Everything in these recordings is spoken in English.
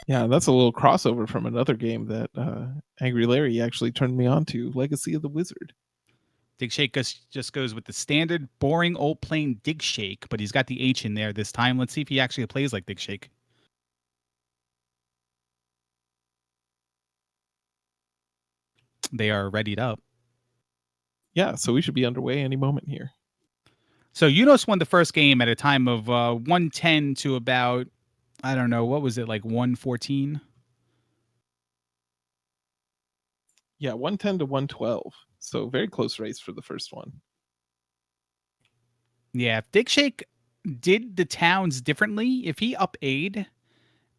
Yeah, that's a little crossover from another game that Angry Larry actually turned me on to, Legacy of the Wizard. Dig Shake just goes with the standard, boring, old, plain Dig Shake, but he's got the H in there this time. Let's see if he actually plays like Dig Shake. They are readied up. Yeah, so we should be underway any moment here. So Unos won the first game at a time of 110 to about, I don't know, what was it, like 114? Yeah, 110 to 112. So very close race for the first one. Yeah, if Dig Shake did the towns differently, if he up A'd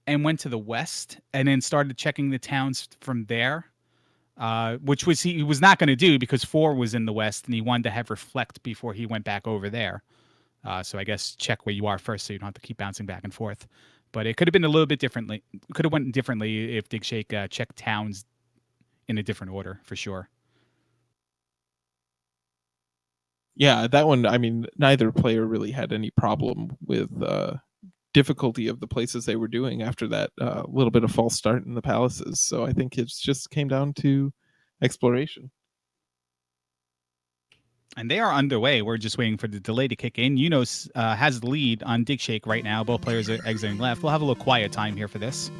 and went to the west and then started checking the towns from there, which was he was not going to do because 4 was in the west and he wanted to have reflect before he went back over there. So I guess check where you are first so you don't have to keep bouncing back and forth. But it could have been a little bit differently. Could have went differently if Dig Shake checked towns in a different order for sure. Yeah, that one, I mean, neither player really had any problem with difficulty of the places they were doing after that little bit of false start in the palaces. So I think it just came down to exploration. And they are underway. We're just waiting for the delay to kick in. Unos has the lead on Dig Shake right now. Both players are exiting left. We'll have a little quiet time here for this.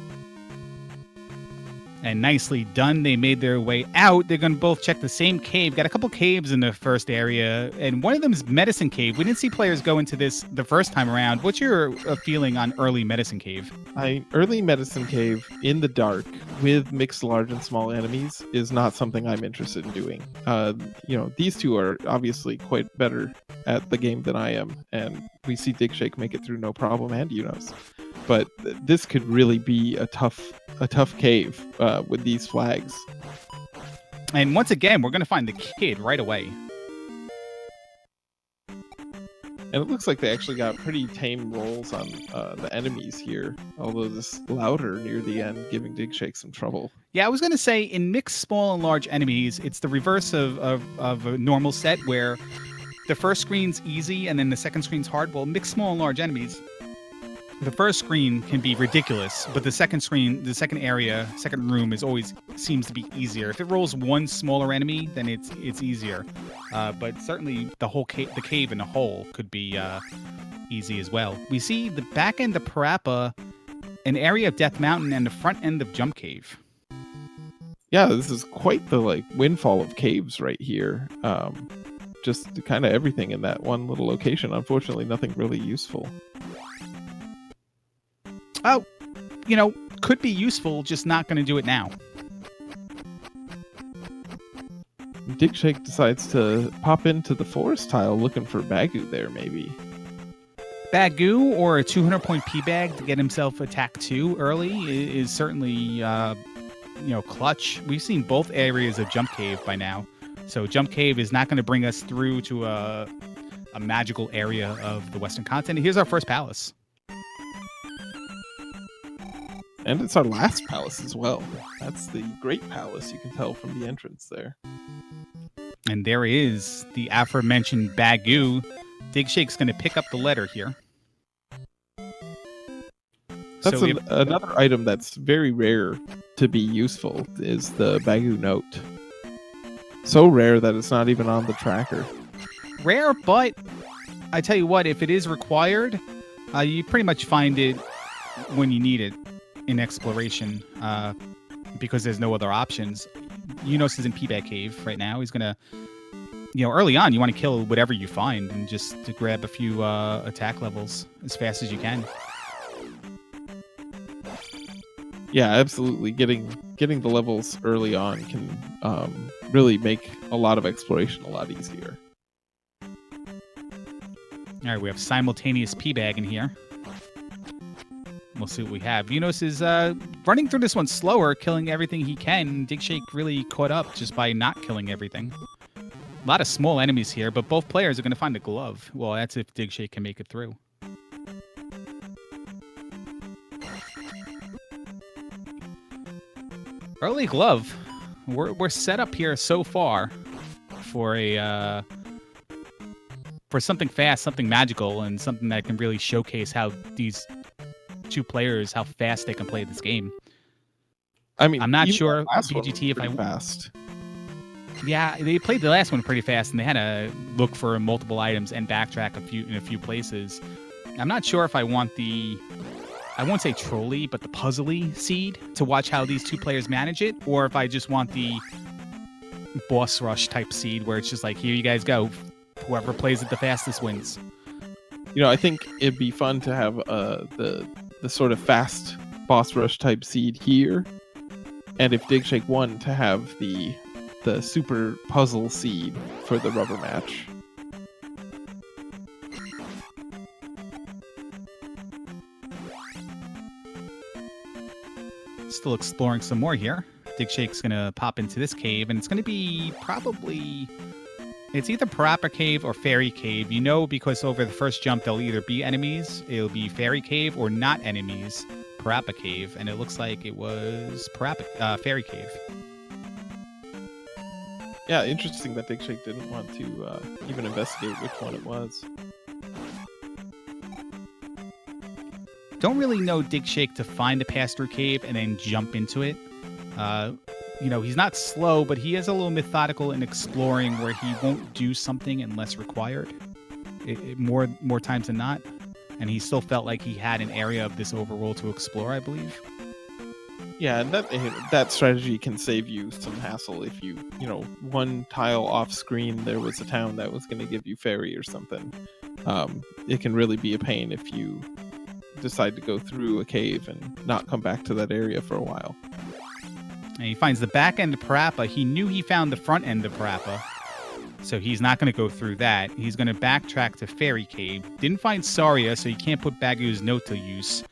And nicely done. They made their way out. They're going to both check the same cave. Got a couple caves in the first area, and one of them is Medicine Cave. We didn't see players go into this the first time around. What's your feeling on early Medicine Cave? Early Medicine Cave in the dark with mixed large and small enemies is not something I'm interested in doing. These two are obviously quite better at the game than I am, and we see Dig Shake make it through no problem, and Unos. But this could really be a tough cave with these flags. And once again, we're going to find the kid right away. And it looks like they actually got pretty tame rolls on the enemies here, although this louder near the end, giving Dig Shake some trouble. Yeah, I was going to say in mixed small and large enemies, it's the reverse of a normal set where the first screen's easy and then the second screen's hard. Well, mixed small and large enemies, the first screen can be ridiculous, but the second screen, the second area, second room is always seems to be easier. If it rolls one smaller enemy, then it's easier. But certainly the cave in a whole could be easy as well. We see the back end of Parappa, an area of Death Mountain, and the front end of Jump Cave. Yeah, this is quite the windfall of caves right here. Just kind of everything in that one little location. Unfortunately, nothing really useful. Oh, could be useful, just not going to do it now. Dig Shake decides to pop into the forest tile looking for Bagu there, maybe. Bagu or a 200-point P-Bag to get himself attack 2 early is certainly, clutch. We've seen both areas of Jump Cave by now. So Jump Cave is not going to bring us through to a magical area of the Western continent. Here's our first palace. And it's our last palace as well. That's the Great Palace, you can tell from the entrance there. And there is the aforementioned Bagu. Dig Shake's going to pick up the letter here. That's another item that's very rare to be useful, is the Bagu note. So rare that it's not even on the tracker. Rare, but I tell you what, if it is required, you pretty much find it when you need it in exploration, because there's no other options. Unos is in P-Bag Cave right now. He's gonna, early on, you want to kill whatever you find and just to grab a few attack levels as fast as you can. Yeah, absolutely. Getting the levels early on can really make a lot of exploration a lot easier. All right, we have simultaneous P-Bag in here. We'll see what we have. Unos is running through this one slower, killing everything he can. Dig Shake really caught up just by not killing everything. A lot of small enemies here, but both players are going to find a glove. Well, that's if Dig Shake can make it through. Early glove. We're set up here so far for for something fast, something magical, and something that can really showcase how these two players how fast they can play this game. I mean, I'm not even sure the last one BGT was pretty fast. Yeah, they played the last one pretty fast, and they had to look for multiple items and backtrack in a few places. I'm not sure if I want the, I won't say trolley, but the puzzly seed to watch how these two players manage it, or if I just want the boss rush type seed where it's just like, here you guys go, whoever plays it the fastest wins. You know, I think it'd be fun to have the sort of fast boss rush type seed here, and if Dig Shake won, to have the super puzzle seed for the rubber match. Still exploring some more here. Dig Shake's gonna pop into this cave, and it's gonna be probably, it's either Parappa Cave or Fairy Cave. You know, because over the first jump there'll either be enemies, it'll be Fairy Cave, or not enemies, Parappa Cave, and it looks like it was Fairy Cave. Yeah, interesting that Dig Shake didn't want to even investigate which one it was. Don't really know Dig Shake to find a pass-through cave and then jump into it. You know, he's not slow, but he is a little methodical in exploring where he won't do something unless required. More times than not. And he still felt like he had an area of this overworld to explore, I believe. Yeah, and that strategy can save you some hassle if you know, one tile off screen there was a town that was going to give you fairy or something. It can really be a pain if you decide to go through a cave and not come back to that area for a while. And he finds the back end of Parappa. He knew he found the front end of Parappa, so he's not going to go through that. He's going to backtrack to Fairy Cave. Didn't find Saria, so he can't put Bagu's note to use.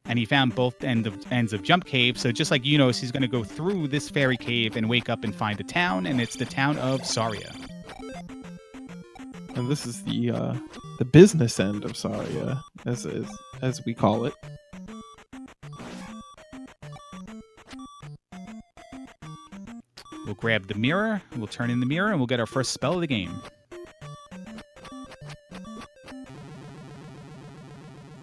And he found both ends of Jump Cave, so just like Yunos, he's going to go through this Fairy Cave and wake up and find a town, and it's the town of Saria. And this is the business end of Saria, as we call it. We'll grab the mirror, we'll turn in the mirror, and we'll get our first spell of the game.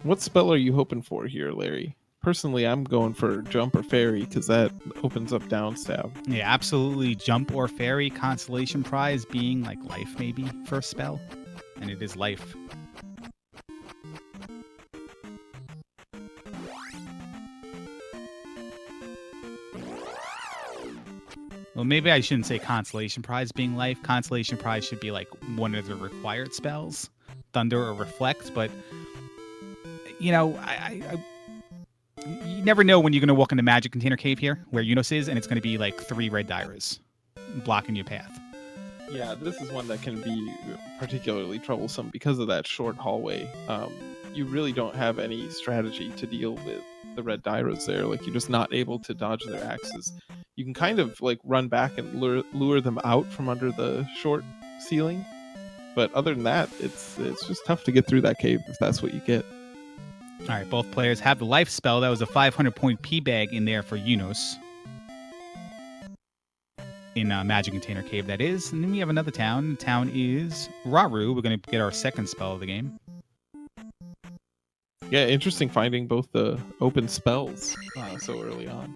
What spell are you hoping for here, Larry? Personally, I'm going for Jump or Fairy, because that opens up downstab. Yeah, absolutely. Jump or Fairy, consolation prize being like life, maybe, first spell. And it is life. Well, maybe I shouldn't say consolation prize being life. Consolation prize should be like one of the required spells, Thunder or Reflect. But you know, you never know when you're going to walk into Magic Container Cave here, where Yunos is, and it's going to be like 3 red Dyras blocking your path. Yeah, this is one that can be particularly troublesome because of that short hallway. You really don't have any strategy to deal with the red Dyras there. Like, you're just not able to dodge their axes. You can kind of like run back and lure them out from under the short ceiling, but other than that, it's just tough to get through that cave if that's what you get. All right, both players have the life spell. That was a 500-point P-bag in there for Yunos. In Magic Container Cave, that is. And then we have another town. The town is Raru. We're going to get our second spell of the game. Yeah, interesting finding both the open spells so early on.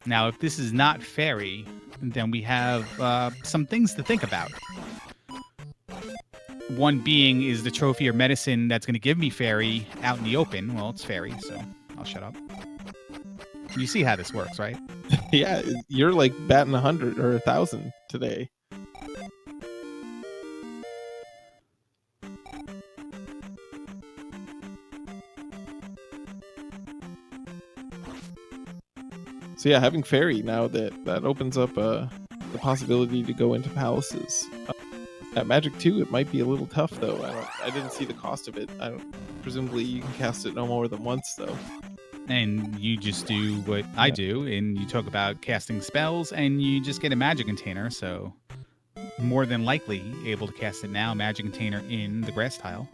Now, if this is not fairy, then we have some things to think about. One being, is the trophy or medicine that's going to give me fairy out in the open? Well, it's fairy, so I'll shut up. You see how this works, right? Yeah, you're like batting 100 or 1,000 today. So yeah, having fairy now that opens up the possibility to go into palaces. At Magic 2, it might be a little tough though. I didn't see the cost of it. Presumably you can cast it no more than once though. And you just do what I do, and you talk about casting spells, and you just get a magic container, so more than likely able to cast it now. Magic container in the grass tile.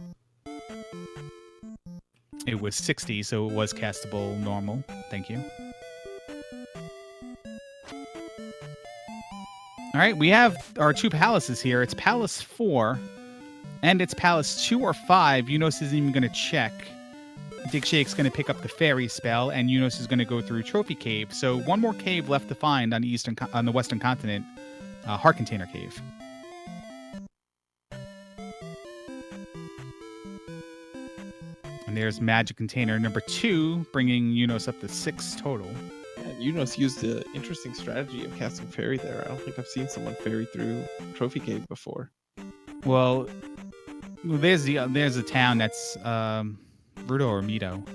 It was 60, so it was castable normal. Thank you. All All right, we have our 2 palaces here. It's Palace 4 and it's Palace 2 or 5. Unos isn't even going to check. Dig Shake's going to pick up the fairy spell, and Unos is going to go through Trophy Cave. So one more cave left to find on the western continent, Heart Container Cave. And there's Magic Container number 2, bringing Unos up to 6 total. Yeah, Unos used an interesting strategy of casting fairy there. I don't think I've seen someone fairy through Trophy Cave before. Well, there's a town that's Rudo or Mito.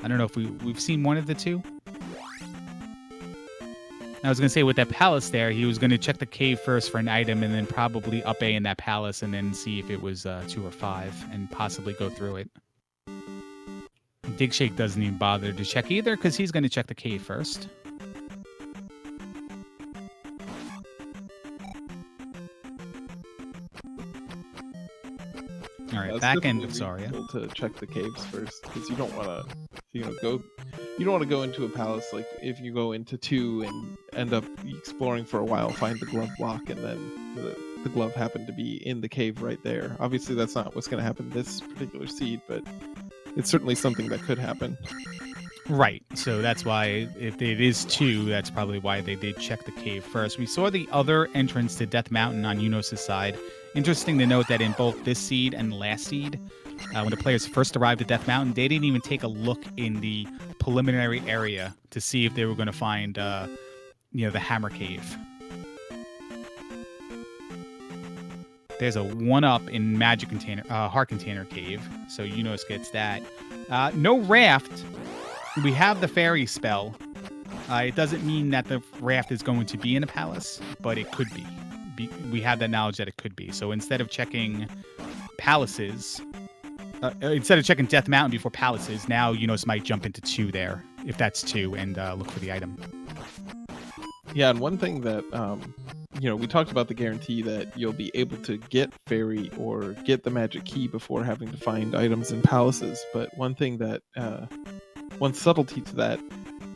I don't know if we've seen one of the two. I was going to say with that palace there, he was going to check the cave first for an item and then probably up A in that palace and then see if it was 2 or 5 and possibly go through it. Dig Shake doesn't even bother to check either because he's going to check the cave first. All right, back end of Zarya. To check the caves first because you don't want to, you don't want to go into a palace like if you go into 2 and end up exploring for a while, find the glove block, and then the glove happened to be in the cave right there. Obviously, that's not what's going to happen this particular seed, but it's certainly something that could happen. Right. So that's why if it is 2, that's probably why they did check the cave first. We saw the other entrance to Death Mountain on Unos' side. Interesting to note that in both this seed and last seed, when the players first arrived at Death Mountain, they didn't even take a look in the preliminary area to see if they were going to find, the Hammer Cave. There's a 1-up in Magic Container, Heart Container Cave, so Unos gets that. No raft. We have the fairy spell. It doesn't mean that the raft is going to be in a palace, but it could be. We have that knowledge that it could be. So instead of checking palaces, instead of checking Death Mountain before palaces, now Unos might jump into 2 there, if that's 2, and look for the item. Yeah, and one thing that, we talked about the guarantee that you'll be able to get fairy or get the magic key before having to find items in palaces. But one thing that, one subtlety to that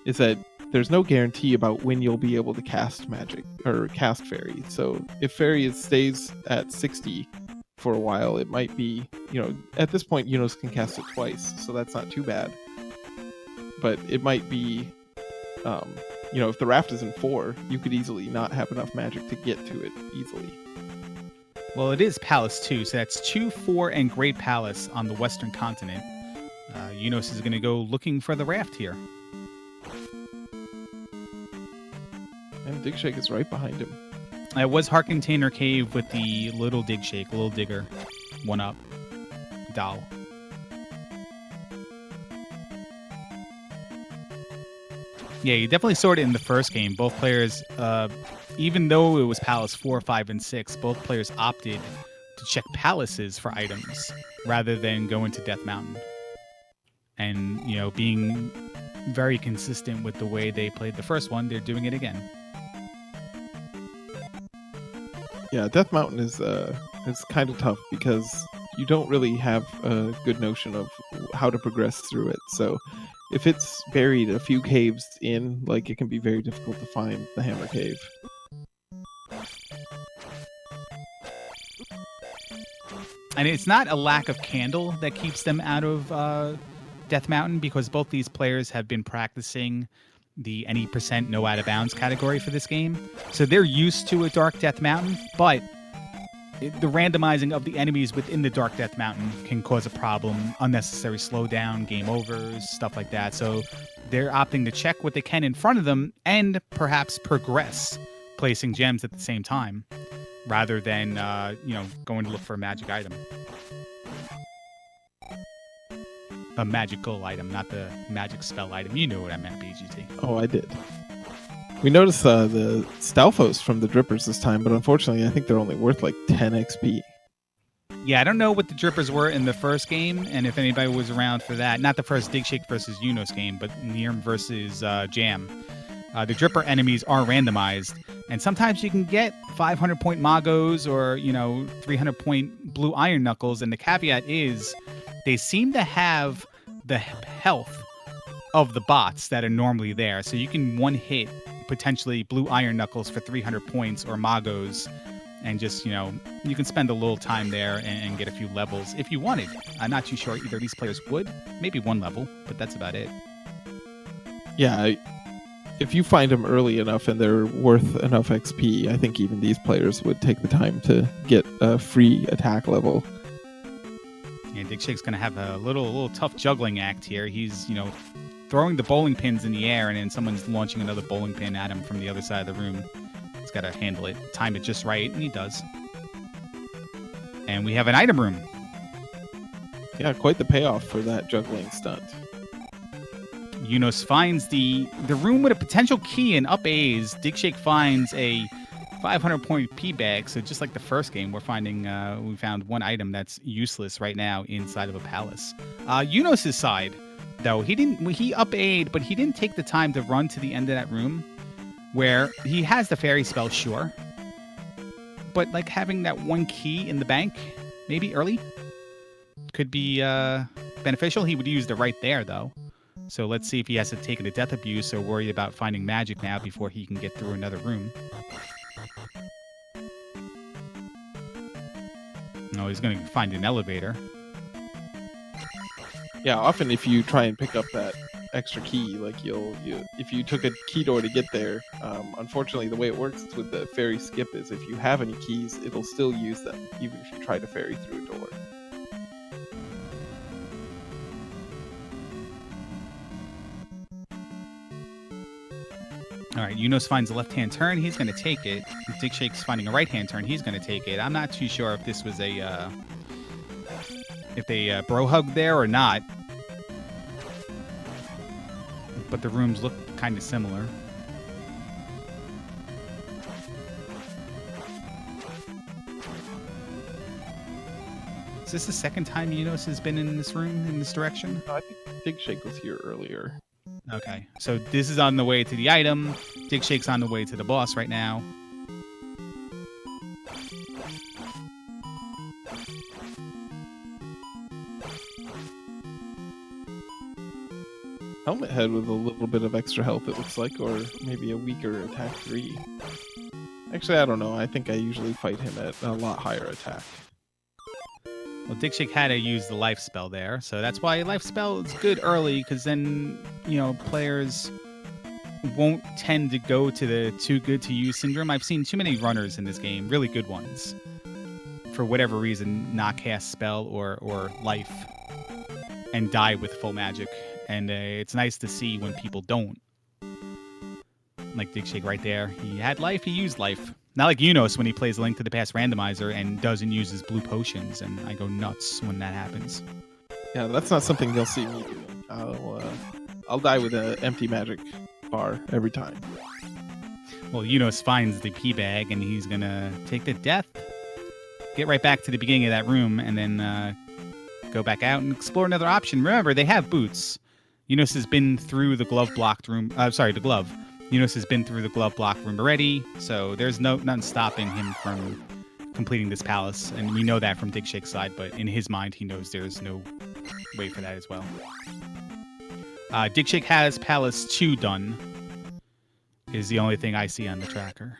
is that there's no guarantee about when you'll be able to cast magic or cast fairy. So if fairy stays at 60 for a while, it might be, at this point, Unos can cast it twice, so that's not too bad. But it might be, if the raft is in 4, you could easily not have enough magic to get to it easily. Well, it is Palace 2, so that's 2, 4, and Great Palace on the western continent. Unos is going to go looking for the raft here. And Dig Shake is right behind him. It was Heart Container Cave with the little Dig Shake, little digger, 1-up, doll. Yeah, you definitely saw it in the first game. Both players, even though it was Palace 4, 5, and 6, both players opted to check palaces for items rather than go into Death Mountain. And, being very consistent with the way they played the first one, they're doing it again. Yeah, Death Mountain is kind of tough because you don't really have a good notion of how to progress through it. So if it's buried a few caves in, it can be very difficult to find the Hammer Cave. And it's not a lack of candle that keeps them out of Death Mountain, because both these players have been practicing the any percent no out of bounds category for this game. So they're used to a Dark Death Mountain, but the randomizing of the enemies within the Dark Death Mountain can cause a problem, unnecessary slowdown, game overs, stuff like that. So they're opting to check what they can in front of them and perhaps progress, placing gems at the same time, rather than, going to look for a magic item. A magical item, not the magic spell item. You know what I meant, BGT. Oh, I did. We noticed the Stalfos from the Drippers this time, but unfortunately, I think they're only worth 10 XP. Yeah, I don't know what the Drippers were in the first game, and if anybody was around for that. Not the first Dig Shake versus Unos game, but Nirm versus Jam. The Dripper enemies are randomized, and sometimes you can get 500-point Magos or, 300-point Blue Iron Knuckles, and the caveat is they seem to have the health of the bots that are normally there. So you can one-hit potentially blue iron knuckles for 300 points or magos, and just, you can spend a little time there and get a few levels if you wanted. I'm not too sure either of these players would. Maybe one level, but that's about it. Yeah, if you find them early enough and they're worth enough XP, I think even these players would take the time to get a free attack level. Yeah, Dig Shake's going to have a little tough juggling act here. He's, throwing the bowling pins in the air, and then someone's launching another bowling pin at him from the other side of the room. He's got to handle it, time it just right, and he does. And we have an item room. Yeah, quite the payoff for that juggling stunt. Yunos finds the room with a potential key in up A's. Dig Shake finds a 500-point P bag. So just like the first game, we found one item that's useless right now inside of a palace. Yunos' side, though, he up A'd, but he didn't take the time to run to the end of that room where he has the fairy spell, sure. But like having that one key in the bank, maybe early, could be beneficial. He would use it right there, though. So let's see if he has to take it to death abuse or worry about finding magic now before he can get through another room. No, he's going to find an elevator. Yeah, often if you try and pick up that extra key, like if you took a key door to get there, unfortunately the way it works with the fairy skip is if you have any keys, it'll still use them, even if you try to ferry through a door. All right, Yunos finds a left-hand turn. He's going to take it. Dig Shake's finding a right-hand turn. He's going to take it. I'm not too sure if this was if they bro hugged there or not. But the rooms look kind of similar. Is this the second time Yunos has been in this room, in this direction? I think Dig Shake was here earlier. Okay, so this is on the way to the item. Dig Shake's on the way to the boss right now. Helmet Head with a little bit of extra health, it looks like, or maybe a weaker attack 3. Actually, I don't know. I think I usually fight him at a lot higher attack. Well, Dig Shake had to use the life spell there, so that's why life spell is good early, because then, players won't tend to go to the too good to use syndrome. I've seen too many runners in this game, really good ones, for whatever reason, not cast spell or life, and die with full magic. And it's nice to see when people don't. Like Dig Shake right there. He had life, he used life. Not like Yunos when he plays Link to the Past Randomizer and doesn't use his blue potions, and I go nuts when that happens. Yeah, that's not something you'll see me doing. I'll die with an empty magic bar every time. Well, Yunos finds the P bag, and he's gonna take the death, get right back to the beginning of that room, and then go back out and explore another option. Remember, they have boots. Yunos has been through the glove-blocked room. The glove. Yunos has been through the glove-blocked room already, so there's nothing stopping him from completing this palace, and we know that from Dig Shake's side, but in his mind, he knows there's no way for that as well. Dig Shake has Palace 2 done, is the only thing I see on the tracker.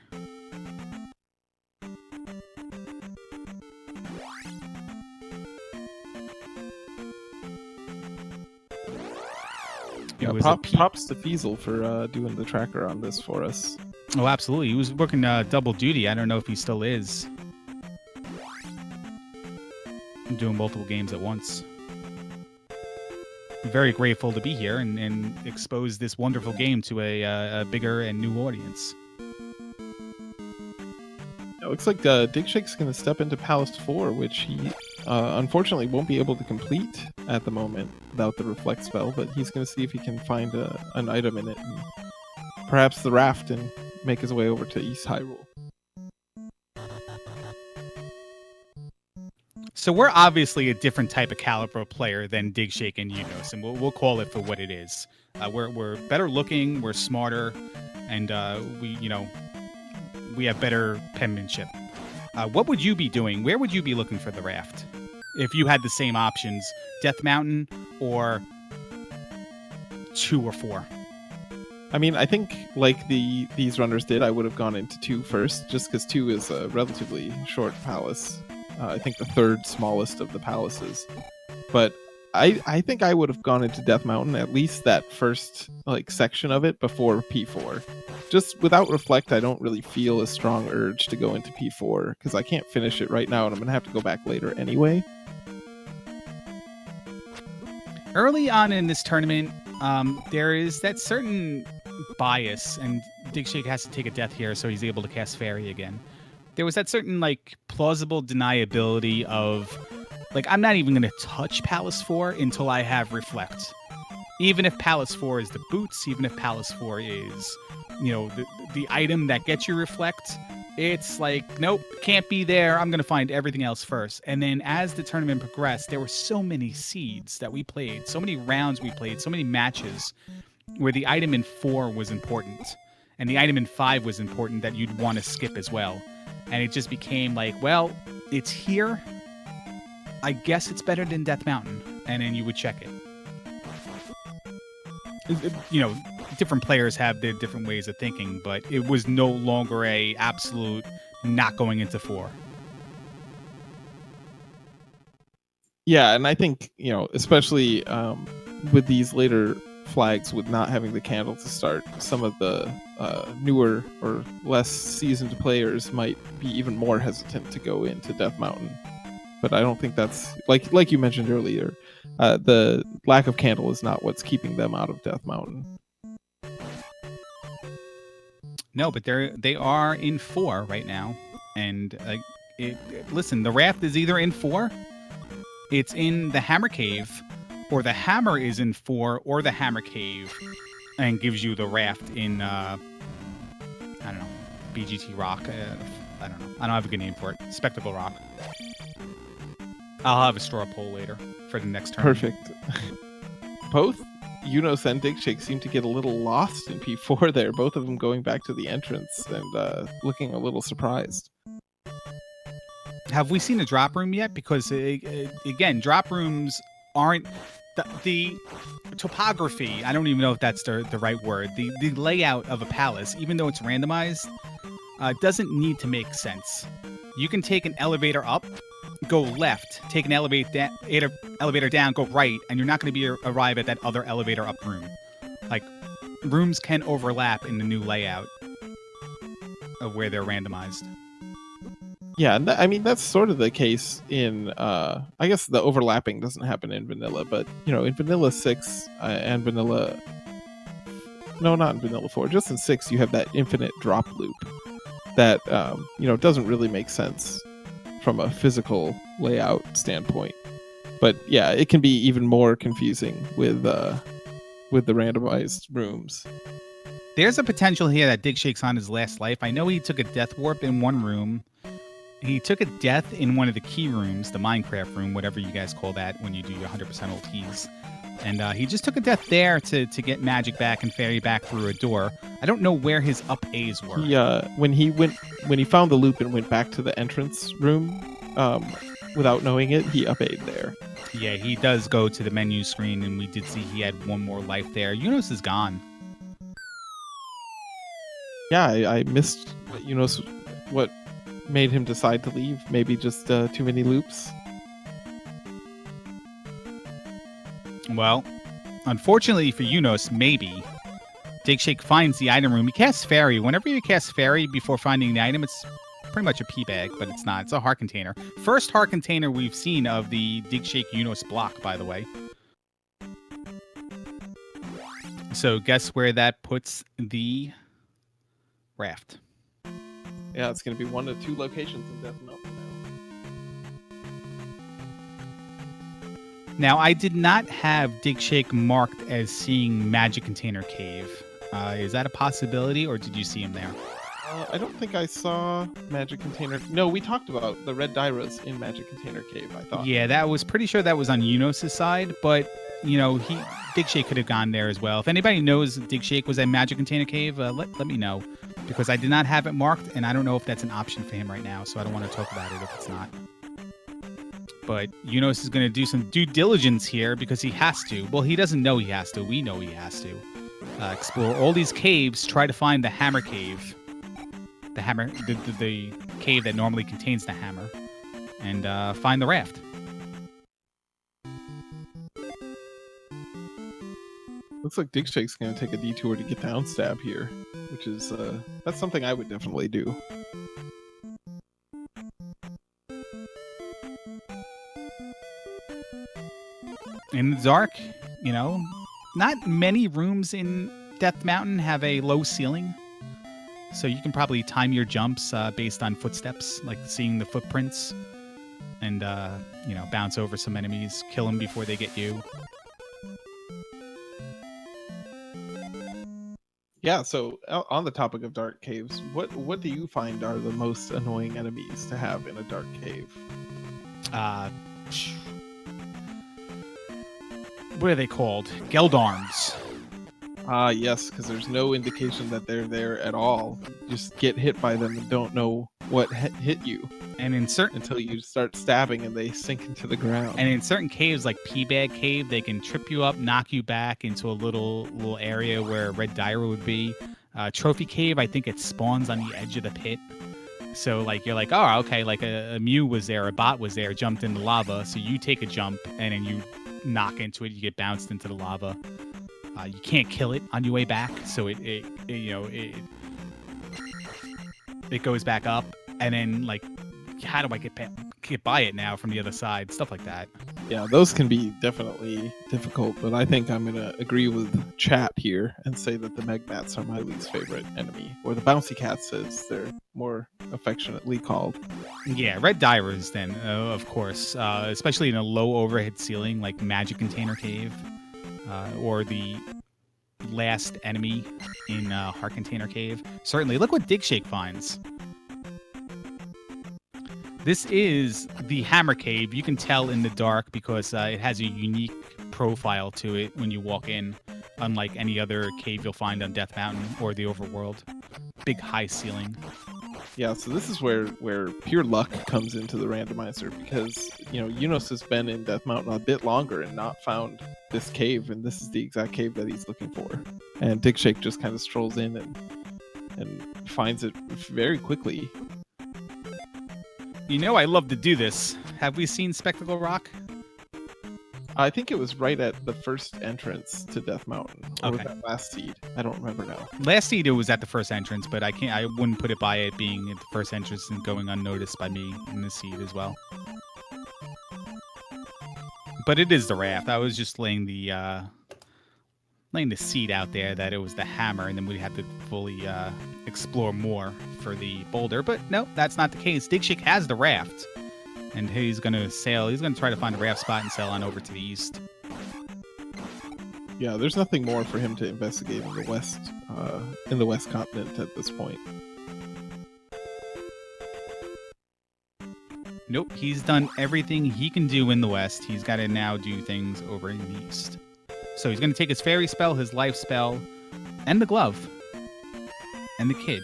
Yeah, props to Fiesel for doing the tracker on this for us. Oh, absolutely. He was working double duty. I don't know if he still is. Doing multiple games at once. Very grateful to be here and expose this wonderful game to a bigger and new audience. It looks like Dig Shake's going to step into Palace 4, which he unfortunately won't be able to complete at the moment without the Reflect spell, but he's going to see if he can find an item in it, and perhaps the raft, and make his way over to East Hyrule. So we're obviously a different type of caliber player than Dig Shake and Yunos, and we'll call it for what it is. We're better looking, we're smarter, and we have better penmanship. What would you be doing? Where would you be looking for the raft? If you had the same options, Death Mountain or 2 or 4? I mean, I think like these runners did, I would have gone into 2 first, just because 2 is a relatively short palace. I think the third smallest of the palaces. But I think I would have gone into Death Mountain, at least that first like section of it, before P4. Just without Reflect, I don't really feel a strong urge to go into P4 because I can't finish it right now, and I'm gonna have to go back later anyway. Early on in this tournament, there is that certain bias, and Dig Shake has to take a death here so he's able to cast Fairy again. There was that certain like plausible deniability of like, I'm not even going to touch Palace 4 until I have Reflect. Even if Palace 4 is the boots, even if Palace 4 is, you know, the item that gets you Reflect, it's like, nope, can't be there. I'm going to find everything else first. And then as the tournament progressed, there were so many seeds that we played, so many rounds we played, so many matches where the item in 4 was important and the item in 5 was important that you'd want to skip as well. And it just became like, well, it's here. I guess it's better than Death Mountain. And then you would check it. You know, different players have their different ways of thinking, but it was no longer a absolute not going into 4. Yeah, and I think, you know, especially with these later flags with not having the candle to start, some of the newer or less seasoned players might be even more hesitant to go into Death Mountain. But I don't think that's like you mentioned earlier. The lack of candle is not what's keeping them out of Death Mountain. No, but they are in 4 right now, and listen, the raft is either in 4, it's in the Hammer Cave, or the hammer is in 4, or the Hammer Cave, and gives you the raft in I don't know, BGT Rock. I don't know. I don't have a good name for it. Spectacle Rock. I'll have a straw poll later for the next turn. Perfect. Both Unos and Dig Shake seem to get a little lost in P4 there, both of them going back to the entrance and looking a little surprised. Have we seen a drop room yet? Because, again, drop rooms aren't... The topography, I don't even know if that's the right word, the layout of a palace, even though it's randomized, doesn't need to make sense. You can take an elevator up, go left, take an elevator down, go right, and you're not going to arrive at that other elevator up room. Like, rooms can overlap in the new layout of where they're randomized. Yeah, and I mean, that's sort of the case in, I guess the overlapping doesn't happen in Vanilla, but, you know, in Vanilla 6 and Vanilla... No, not in Vanilla 4, just in 6 you have that infinite drop loop that, you know, doesn't really make sense from a physical layout standpoint. But yeah, it can be even more confusing with the randomized rooms. There's a potential here that Dig Shake's on his last life. I know he took a death warp in one room. He took a death in one of the key rooms, the Minecraft room, whatever you guys call that when you do your 100% ultis. And he just took a death there to get magic back and fairy back through a door. I don't know where his up A's were. When he found the loop and went back to the entrance room, without knowing it, he up A'd there. Yeah, he does go to the menu screen, and we did see he had one more life there. Unos is gone. Yeah, I missed Unos. What made him decide to leave? Maybe just too many loops. Well, unfortunately for Unos, maybe. Dig Shake finds the item room. He casts Fairy. Whenever you cast Fairy before finding the item, it's pretty much a pea bag, but it's not. It's a heart container. First heart container we've seen of the Dig Shake Unos block, by the way. So guess where that puts the raft? Yeah, it's going to be 1 of 2 locations in Death Mountain now. Now, I did not have Dig Shake marked as seeing Magic Container Cave. Is that a possibility, or did you see him there? I don't think I saw Magic Container... No, we talked about the red Dairas in Magic Container Cave, I thought. Yeah, that was pretty sure that was on Unos' side, but, you know, Dig Shake could have gone there as well. If anybody knows Dig Shake was at Magic Container Cave, let me know, because I did not have it marked, and I don't know if that's an option for him right now, so I don't want to talk about it if it's not. But Unos is going to do some due diligence here because he has to. Well, he doesn't know he has to. We know he has to. Explore all these caves. Try to find the hammer cave. The hammer, the cave that normally contains the hammer. And find the raft. Looks like Dig Shake's going to take a detour to get down stab here, which is that's something I would definitely do. In the dark, you know, not many rooms in Death Mountain have a low ceiling. So you can probably time your jumps based on footsteps, like seeing the footprints, and, you know, bounce over some enemies, kill them before they get you. Yeah, so on the topic of dark caves, what do you find are the most annoying enemies to have in a dark cave? What are they called? Geldarms. Yes, because there's no indication that they're there at all. You just get hit by them and don't know what hit you. And in certain until you start stabbing and they sink into the ground. And in certain caves, like P-Bag Cave, they can trip you up, knock you back into a little area where a red Dyra would be. Trophy Cave, I think it spawns on the edge of the pit. So like you're like, oh, okay, like a Mew was there, a bot was there, jumped in the lava. So you take a jump and then you knock into it, you get bounced into the lava. You can't kill it on your way back, so it goes back up, and then like, how do I get by it now from the other side? Stuff like that. Yeah, those can be definitely difficult, but I think I'm gonna agree with chat here and say that the Megmats are my least favorite enemy, or the Bouncy Cats as they're more affectionately called. Yeah, red Dyras then, of course, especially in a low overhead ceiling like Magic Container Cave. Or the last enemy in Heart Container Cave. Certainly. Look what Dig Shake finds. This is the Hammer Cave. You can tell in the dark because it has a unique profile to it when you walk in, unlike any other cave you'll find on Death Mountain or the Overworld. Big high ceiling. Yeah, so this is where pure luck comes into the randomizer, because Yunos has been in Death Mountain a bit longer and not found this cave, and this is the exact cave that he's looking for. And Dig Shake just kind of strolls in and finds it very quickly. You know I love to do this. Have we seen Spectacle Rock? I think it was right at the first entrance to Death Mountain. Or Okay. was that last seed? I don't remember now. Last seed it was at the first entrance, but I wouldn't put it by it being at the first entrance and going unnoticed by me in the seed as well. But it is the raft. I was just laying the seed out there that it was the hammer, and then we'd have to fully explore more for the boulder. But no, that's not the case. Dig Shake has the raft. And he's going to sail. He's going to try to find a raft spot and sail on over to the east. Yeah, there's nothing more for him to investigate in the west continent at this point. Nope, he's done everything he can do in the west. He's got to now do things over in the east. So he's going to take his fairy spell, his life spell, and the glove, and the kid,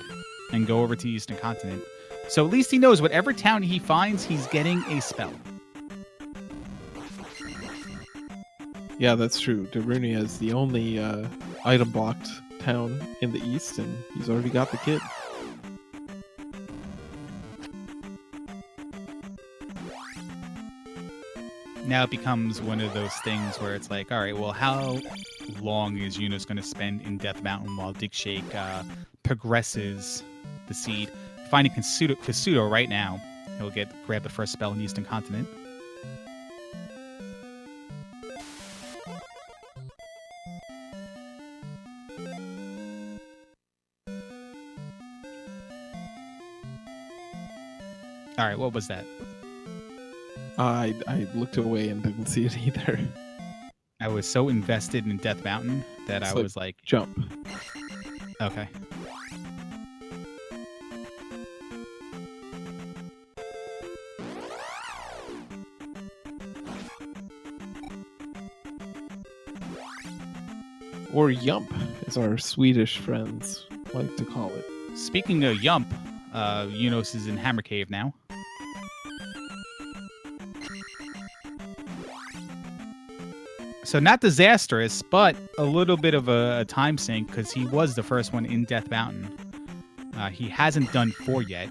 and go over to the eastern continent. So at least he knows whatever town he finds, he's getting a spell. Yeah, that's true. Darunia is the only item-blocked town in the east, and he's already got the kid. Now it becomes one of those things where it's like, all right, well, how long is Yunos going to spend in Death Mountain while Dig Shake progresses the seed? Finding Kasuto right now. He'll grab the first spell in the Eastern Continent. All right, what was that? I looked away and didn't see it either. I was so invested in Death Mountain that I was like... Jump. Okay. Or Yump, as our Swedish friends like to call it. Speaking of Yump, Yunos is in Hammer Cave now. So not disastrous, but a little bit of a time sink because he was the first one in Death Mountain. He hasn't done 4 yet.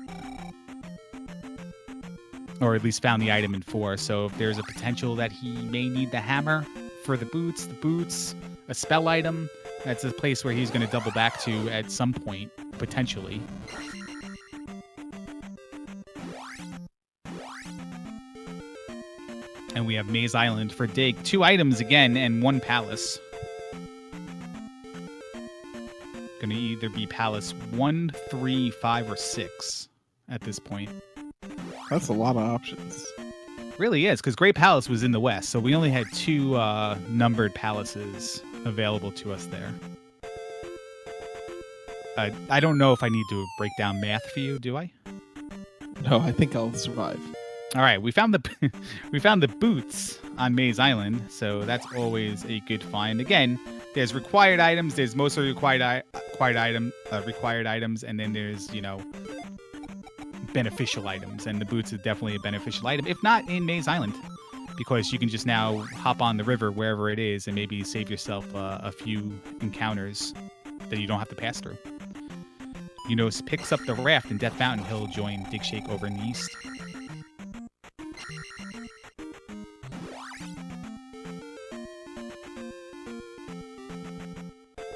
Or at least found the item in 4. So if there's a potential that he may need the hammer for the boots, a spell item, that's a place where he's going to double back to at some point, potentially. And we have Maze Island for Dig. 2 items again and 1 palace. Gonna either be palace 1, 3, 5, or 6 at this point. That's a lot of options. Really is, because Great Palace was in the west, so we only had 2 numbered palaces available to us there. I don't know if I need to break down math for you, do I? No, I think I'll survive. All right, we found the boots on Maze Island, so that's always a good find. Again, there's required items, there's mostly required items, and then there's beneficial items, and the boots is definitely a beneficial item, if not in Maze Island, because you can just now hop on the river wherever it is and maybe save yourself a few encounters that you don't have to pass through. Picks up the raft in Death Mountain, he'll join Dig Shake over in the east.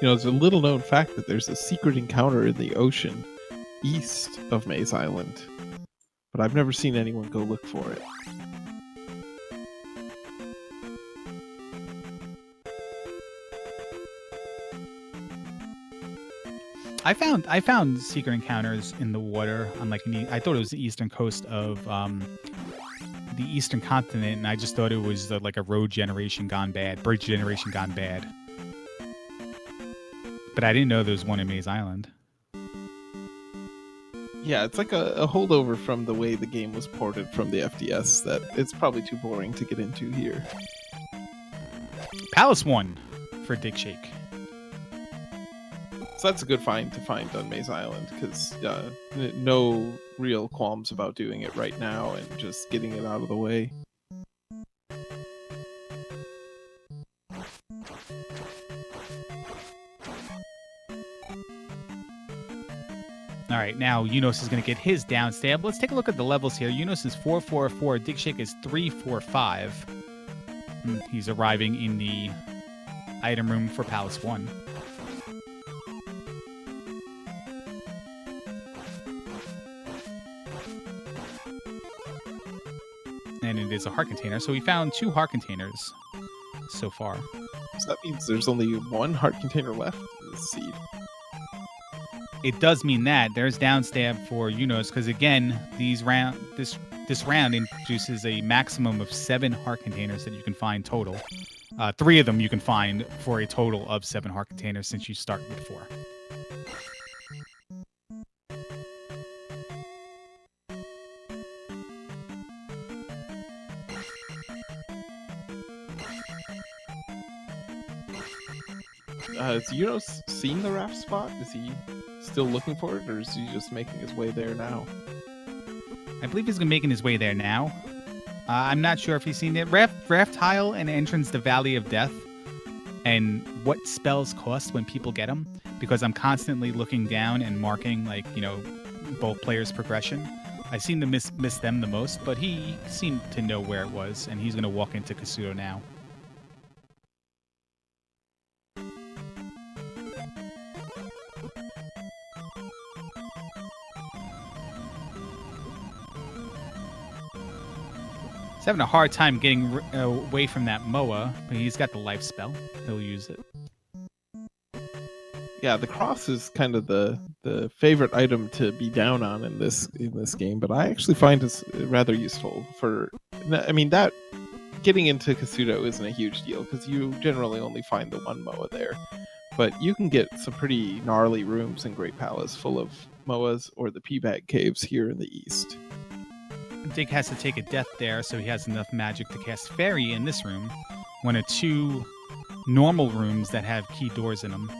It's a little known fact that there's a secret encounter in the ocean east of Maze Island, but I've never seen anyone go look for it. I found secret encounters in the water on I thought it was the eastern coast of the eastern continent, and I just thought it was like a road generation gone bad, bridge generation gone bad. But I didn't know there was one in Maze Island. Yeah, it's like a holdover from the way the game was ported from the FDS that it's probably too boring to get into here. Palace 1 for Dig Shake. So that's a good find to find on Maze Island, because no real qualms about doing it right now and just getting it out of the way. All right, now Yunos is going to get his down stab. Let's take a look at the levels here. Yunos is 444. Dig Shake is 345. He's arriving in the item room for Palace 1. And it is a heart container. So we found 2 heart containers so far. So that means there's only 1 heart container left in the seed. It does mean that there's down stab for Yunos, because again, this round introduces a maximum of 7 heart containers that you can find total. 3 of them you can find for a total of 7 heart containers since you start with 4. Has Yunos seen the raft spot? Is he still looking for it, or is he just making his way there now? I believe he's making his way there now. I'm not sure if he's seen it. Raft tile and entrance to Valley of Death, and what spells cost when people get them, because I'm constantly looking down and marking both players' progression. I seem to miss them the most, but he seemed to know where it was, and he's going to walk into Kasuto now. He's having a hard time getting away from that Moa, but he's got the life spell. He'll use it. Yeah, the cross is kind of the favorite item to be down on in this game, but I actually find it's rather useful for. I mean, that getting into Kasuto isn't a huge deal because you generally only find the 1 Moa there, but you can get some pretty gnarly rooms in Great Palace full of Moas or the P-Bag Caves here in the east. Dig has to take a death there, so he has enough magic to cast Fairy in this room. One of 2 normal rooms that have key doors in them.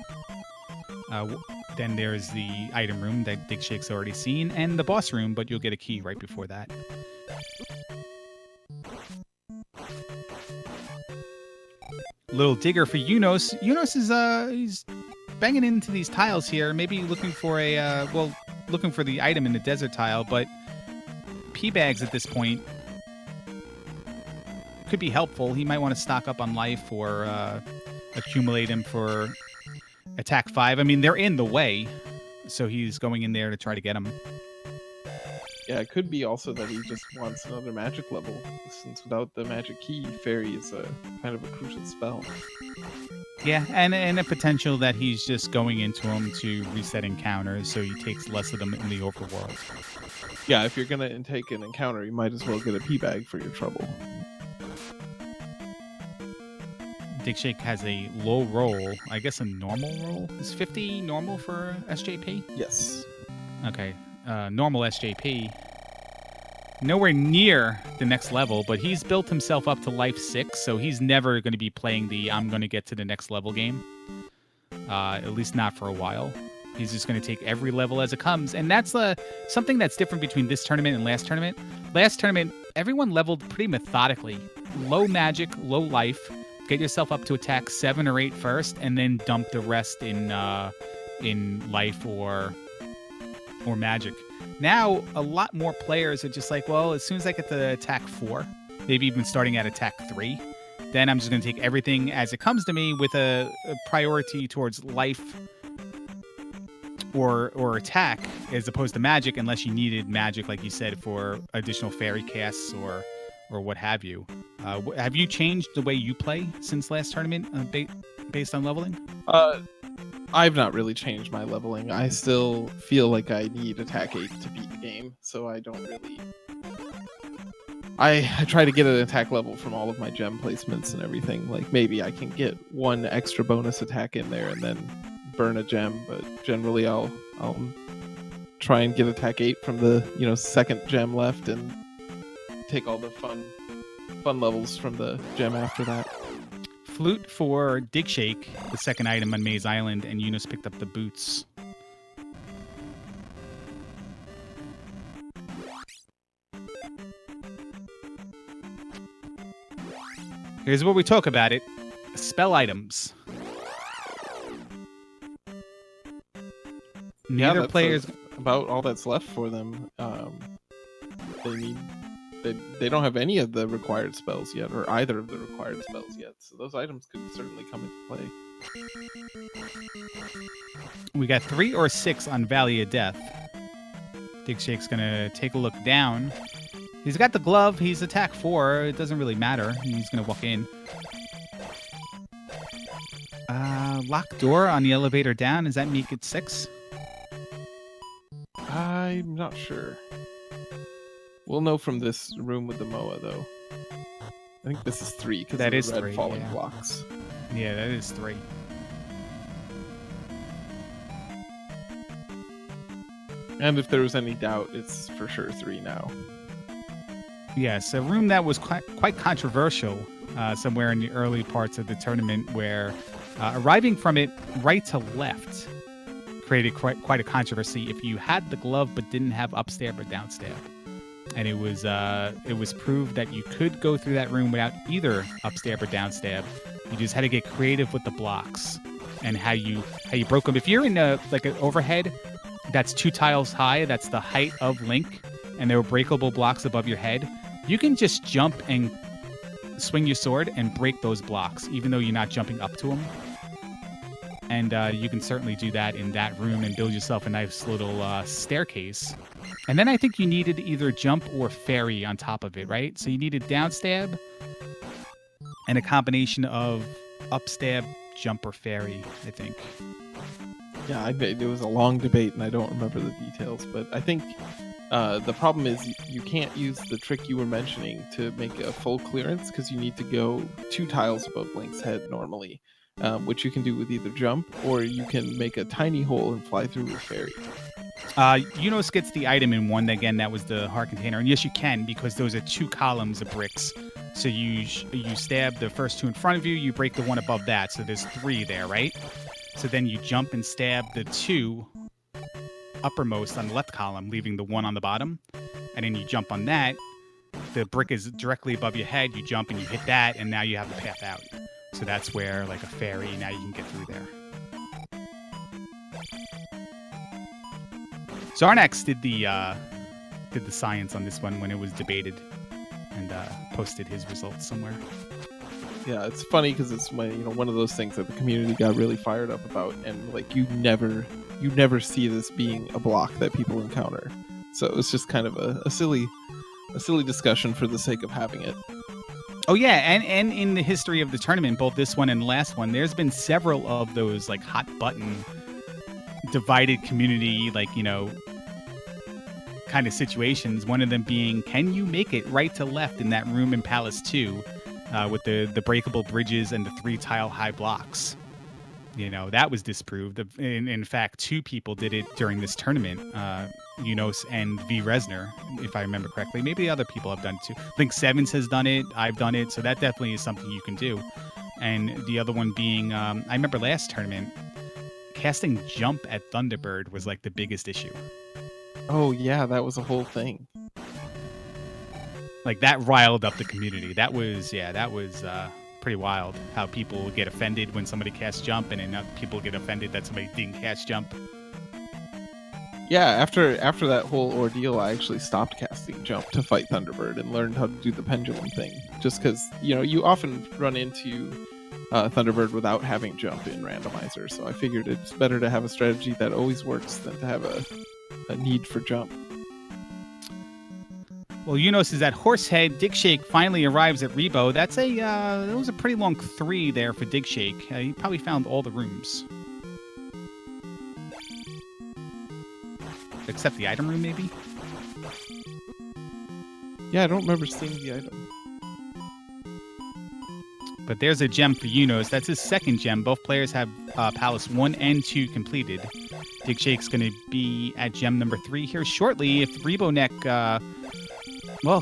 Then there's the item room that Dig Shake's already seen, and the boss room, but you'll get a key right before that. Little digger for Yunos. Yunos is he's banging into these tiles here, maybe looking for looking for the item in the desert tile, but pea bags at this point could be helpful. He might want to stock up on life or accumulate him for attack 5. I mean, they're in the way, so he's going in there to try to get them. Yeah, it could be also that he just wants another magic level, since without the magic key, Fairy is a kind of a crucial spell. Yeah, and a potential that he's just going into them to reset encounters, so he takes less of them in the overworld. Yeah, if you're gonna take an encounter, you might as well get a pea bag for your trouble. Dig Shake has a low roll. I guess a normal roll? Is 50 normal for SJP? Yes. Okay. Normal SJP. Nowhere near the next level, but he's built himself up to life 6, so he's never going to be playing the I'm going to get to the next level game. At least not for a while. He's just going to take every level as it comes, and that's something that's different between this tournament and last tournament. Last tournament, everyone leveled pretty methodically. Low magic, low life. Get yourself up to attack 7 or 8 first, and then dump the rest in life or magic. Now, a lot more players are just like, well, as soon as I get to attack 4, maybe even starting at attack 3, then I'm just going to take everything as it comes to me with a priority towards life or attack as opposed to magic, unless you needed magic, like you said, for additional fairy casts or what have you. Have you changed the way you play since last tournament based on leveling? I've not really changed my leveling. I still feel like I need attack 8 to beat the game, so I don't really... I try to get an attack level from all of my gem placements and everything. Like, maybe I can get one extra bonus attack in there and then burn a gem, but generally I'll try and get attack 8 from the, second gem left and take all the fun levels from the gem after that. Flute for Dig Shake, the second item on Maze Island, and Eunice picked up the boots. Here's where we talk about it. Spell items. Neither that's players... about all that's left for them. They don't have any of the required spells yet, or either of the required spells yet. So those items could certainly come into play. We got 3 or 6 on Valley of Death. Dig Shake's gonna take a look down. He's got the glove. He's attack 4. It doesn't really matter. He's gonna walk in. Locked door on the elevator down. Does that make it 6? I'm not sure. We'll know from this room with the Moa, though. I think this is 3 because of the red 3, falling yeah. blocks. Yeah, that is 3. And if there was any doubt, it's for sure 3 now. Yes, a room that was quite controversial somewhere in the early parts of the tournament, where arriving from it right to left created quite a controversy if you had the glove but didn't have upstab or downstab. And it was proved that you could go through that room without either upstab or downstab. You just had to get creative with the blocks and how you broke them. If you're in an overhead that's 2 tiles high, that's the height of Link, and there were breakable blocks above your head, you can just jump and swing your sword and break those blocks, even though you're not jumping up to them. And you can certainly do that in that room and build yourself a nice little staircase. And then I think you needed either jump or fairy on top of it, right? So you needed downstab and a combination of upstab, jump, or fairy, I think. Yeah, it was a long debate, and I don't remember the details, but I think the problem is you can't use the trick you were mentioning to make a full clearance, because you need to go 2 tiles above Link's head normally, which you can do with either jump, or you can make a tiny hole and fly through with fairy. Yunos gets the item in one. Again, that was the heart container. And yes, you can, because those are 2 columns of bricks. So you stab the first 2 in front of you, you break the one above that. So there's 3 there, right? So then you jump and stab the 2 uppermost on the left column, leaving the 1 on the bottom. And then you jump on that. The brick is directly above your head. You jump and you hit that, and now you have the path out. So that's where, like a ferry, now you can get through there. Zarnax did the science on this one when it was debated, and posted his results somewhere. Yeah, it's funny because it's one of those things that the community got really fired up about, and like you never see this being a block that people encounter. So it's just kind of a silly discussion for the sake of having it. Oh yeah, and in the history of the tournament, both this one and the last one, there's been several of those like hot button divided community, like, kind of situations. One of them being, can you make it right to left in that room in Palace 2 with the breakable bridges and the 3 tile high blocks? That was disproved. In fact, 2 people did it during this tournament, Unos and V. Resner, if I remember correctly. Maybe other people have done it too. I think Sevens has done it. I've done it. So that definitely is something you can do. And the other one being, I remember last tournament, casting jump at Thunderbird was like the biggest issue. Oh yeah, that was a whole thing. Like that riled up the community. That was pretty wild how people get offended when somebody casts jump, and then other people get offended that somebody didn't cast jump. Yeah, after that whole ordeal, I actually stopped casting jump to fight Thunderbird and learned how to do the pendulum thing. Just because you often run into Thunderbird without having jump in Randomizer, so I figured it's better to have a strategy that always works than to have a need for jump. Well, Unos is at Horsehead. Digshake finally arrives at Rebo. That was a pretty long 3 there for Digshake. He probably found all the rooms. Except the item room, maybe? Yeah, I don't remember seeing the item. But there's a gem for Unos. That's his second gem. Both players have Palace 1 and 2 completed. Digshake's going to be at gem number 3 here shortly if Reboneck,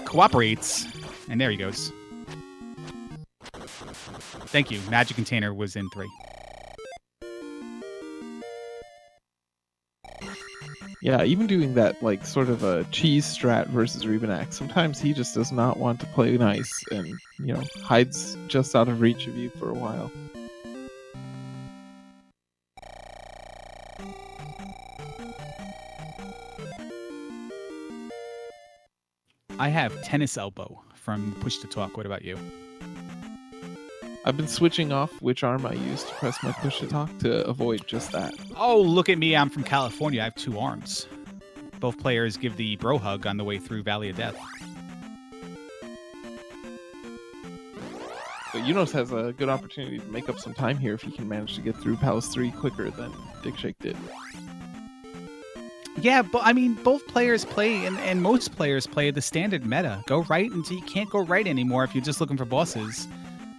cooperates. And there he goes. Thank you. Magic Container was in 3. Yeah, even doing that, like, sort of a cheese strat versus Rebenak, sometimes he just does not want to play nice and, hides just out of reach of you for a while. I have Tennis Elbow from Push to Talk. What about you? I've been switching off which arm I use to press my push to talk to avoid just that. Oh, look at me. I'm from California. I have 2 arms. Both players give the bro hug on the way through Valley of Death. But Unos has a good opportunity to make up some time here if he can manage to get through Palace 3 quicker than Digshake did. Yeah, but I mean, both players play, and most players play the standard meta. Go right until you can't go right anymore if you're just looking for bosses.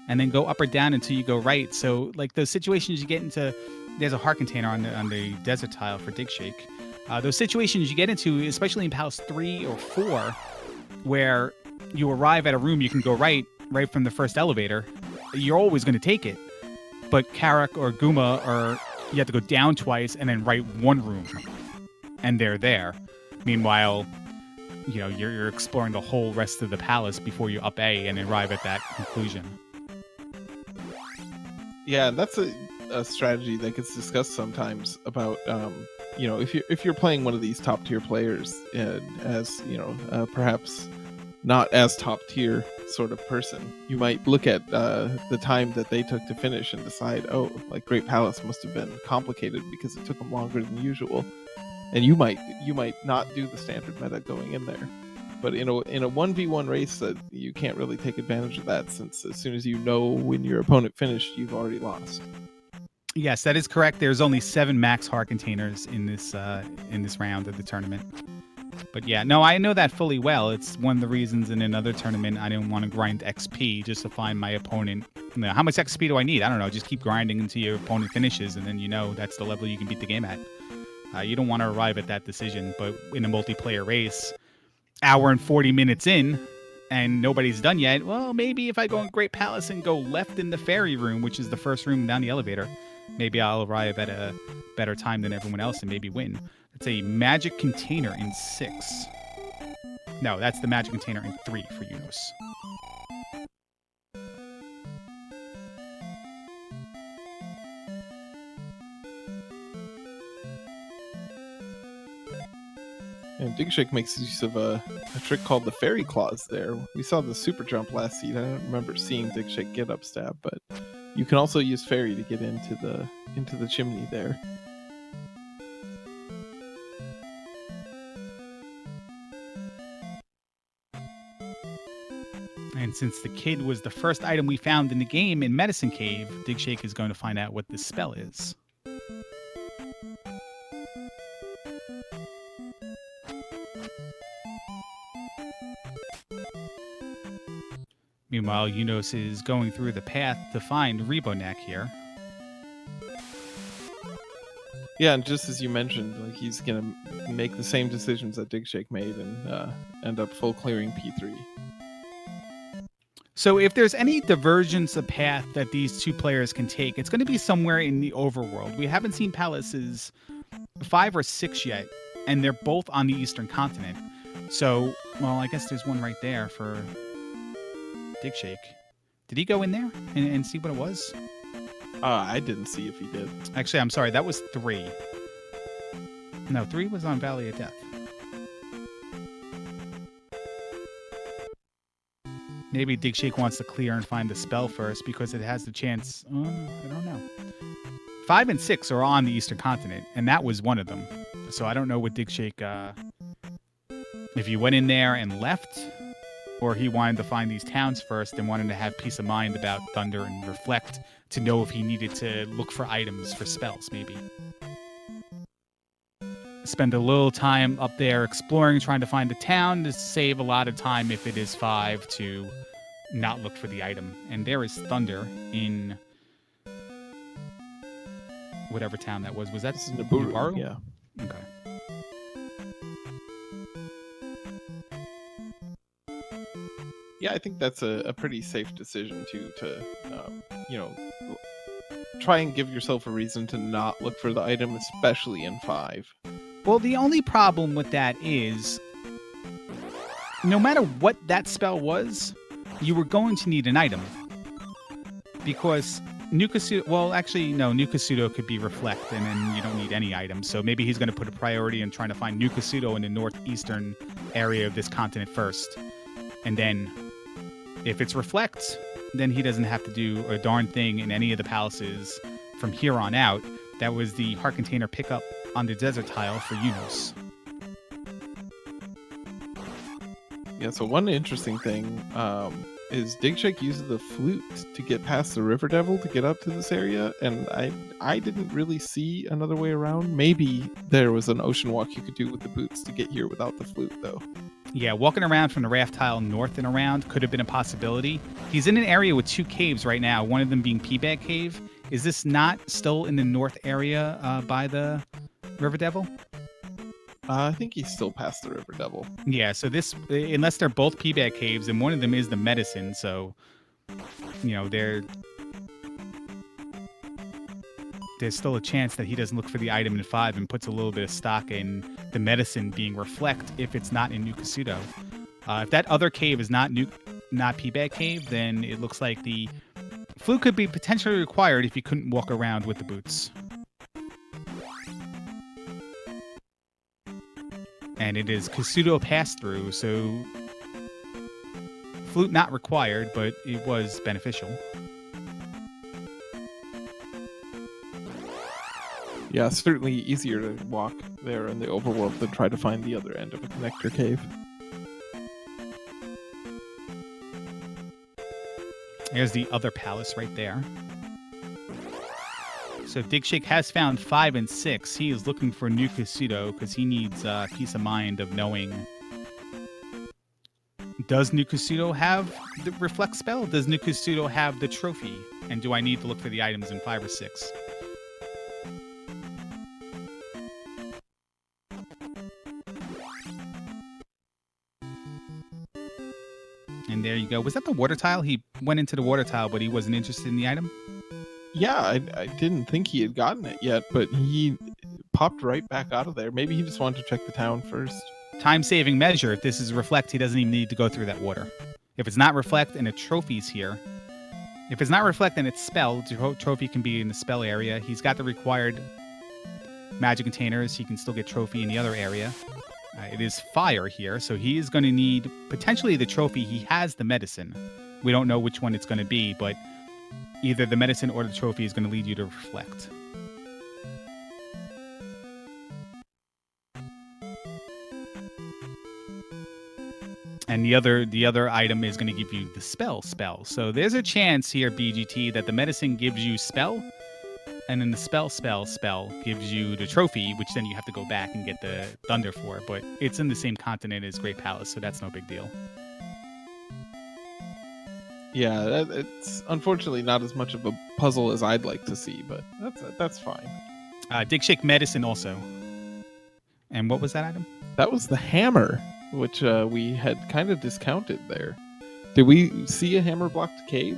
And then go up or down until you go right. So, like, those situations you get into, there's a heart container on the desert tile for Digshake. Those situations you get into, especially in Palace 3 or 4, where you arrive at a room, you can go right from the first elevator. You're always going to take it. But Karak or Guma, you have to go down twice and then right one room. And they're there. Meanwhile, you're exploring the whole rest of the palace before you up A and arrive at that conclusion. Yeah, that's a strategy that gets discussed sometimes about, if you're playing one of these top tier players as, perhaps not as top tier sort of person, you might look at the time that they took to finish and decide, oh, like Great Palace must have been complicated because it took them longer than usual. And you might not do the standard meta going in there. But in a 1v1 race, you can't really take advantage of that, since as soon as you know when your opponent finished, you've already lost. Yes, that is correct. There's only 7 max heart containers in this round of the tournament. But yeah, no, I know that fully well. It's one of the reasons in another tournament I didn't want to grind XP just to find my opponent. How much XP do I need? I don't know. Just keep grinding until your opponent finishes, and then that's the level you can beat the game at. You don't want to arrive at that decision, but in a multiplayer race, hour and 40 minutes in, and nobody's done yet, well, maybe if I go in Great Palace and go left in the ferry room, which is the first room down the elevator, maybe I'll arrive at a better time than everyone else and maybe win. It's a magic container in 6. No, that's the magic container in 3 for Unos. And Digshake makes use of a trick called the Fairy Claws there. We saw the Super Jump last seed. I don't remember seeing Digshake get up stab, but you can also use Fairy to get into the chimney there. And since the kid was the first item we found in the game in Medicine Cave, Digshake is going to find out what this spell is. Meanwhile, Yunos is going through the path to find Rebonak here. Yeah, and just as you mentioned, like he's gonna make the same decisions that Digshake made and end up full clearing P3. So if there's any divergence of path that these two players can take, it's going to be somewhere in the overworld. We haven't seen palaces 5 or 6 yet, and they're both on the eastern continent. So, well, I guess there's one right there for Digshake. Did he go in there and see what it was? I didn't see if he did. Actually, I'm sorry, that was 3. No, 3 was on Valley of Death. Maybe Digshake wants to clear and find the spell first because it has the chance. I don't know. 5 and 6 are on the eastern continent, and that was one of them. So I don't know what Digshake, if he went in there and left, or he wanted to find these towns first and wanted to have peace of mind about Thunder and Reflect to know if he needed to look for items for spells, maybe. Spend a little time up there exploring, trying to find the town to save a lot of time if it is 5 to not look for the item. And there is Thunder in whatever town that was. Was that Naburu? Yeah. Okay. Yeah, I think that's a pretty safe decision to try and give yourself a reason to not look for the item, especially in 5. Well, the only problem with that is no matter what that spell was, you were going to need an item. Because Nukasudo, well, actually, no, Nukasudo could be Reflect, and then you don't need any items. So maybe he's going to put a priority in trying to find Nukasudo in the northeastern area of this continent first. And then if it's Reflect, then he doesn't have to do a darn thing in any of the palaces from here on out. That was the heart container pickup on the desert tile for Yunos. Yeah, so one interesting thing is Digshake uses the flute to get past the River Devil to get up to this area, and I didn't really see another way around. Maybe there was an ocean walk you could do with the boots to get here without the flute, though. Yeah, walking around from the raft tile north and around could have been a possibility. He's in an area with 2 caves right now, one of them being P-Bag Cave. Is this not still in the north area by the River Devil? I think he's still past the River Devil. Yeah, so this, unless they're both P-Bag Caves, and one of them is the medicine, so, there's still a chance that he doesn't look for the item in 5 and puts a little bit of stock in the medicine being Reflect if it's not in Nukasudo. If that other cave is not P-Bag Cave, then it looks like the flute could be potentially required if you couldn't walk around with the boots. And it is Kasudo pass-through, so flute not required, but it was beneficial. Yeah, certainly easier to walk there in the overworld than try to find the other end of a connector cave. There's the other palace right there. So Digshake has found 5 and 6. He is looking for Nukasudo because he needs peace of mind of knowing, does Nukasudo have the Reflect spell? Does Nukasudo have the trophy? And do I need to look for the items in 5 or 6? And there you go. Was that the water tile? He went into the water tile, but he wasn't interested in the item? Yeah, I didn't think he had gotten it yet, but he popped right back out of there. Maybe he just wanted to check the town first. Time-saving measure. If this is Reflect, he doesn't even need to go through that water. If it's not Reflect and a trophy's here. If it's not Reflect and it's spell, the trophy can be in the spell area. He's got the required magic containers. He can still get trophy in the other area. It is fire here, so he is going to need potentially the trophy. He has the medicine. We don't know which one it's going to be, but either the medicine or the trophy is going to lead you to reflect. And the other item is going to give you the spell. So there's a chance here, BGT, that the medicine gives you spell, and then the spell gives you the trophy, which then you have to go back and get the thunder for. But it's in the same continent as Great Palace, so that's no big deal. Yeah, it's unfortunately not as much of a puzzle as I'd like to see, but that's fine. Dig Shake Medicine also. And what was that item? That was the hammer, which we had kind of discounted there. Did we see a hammer-blocked cave?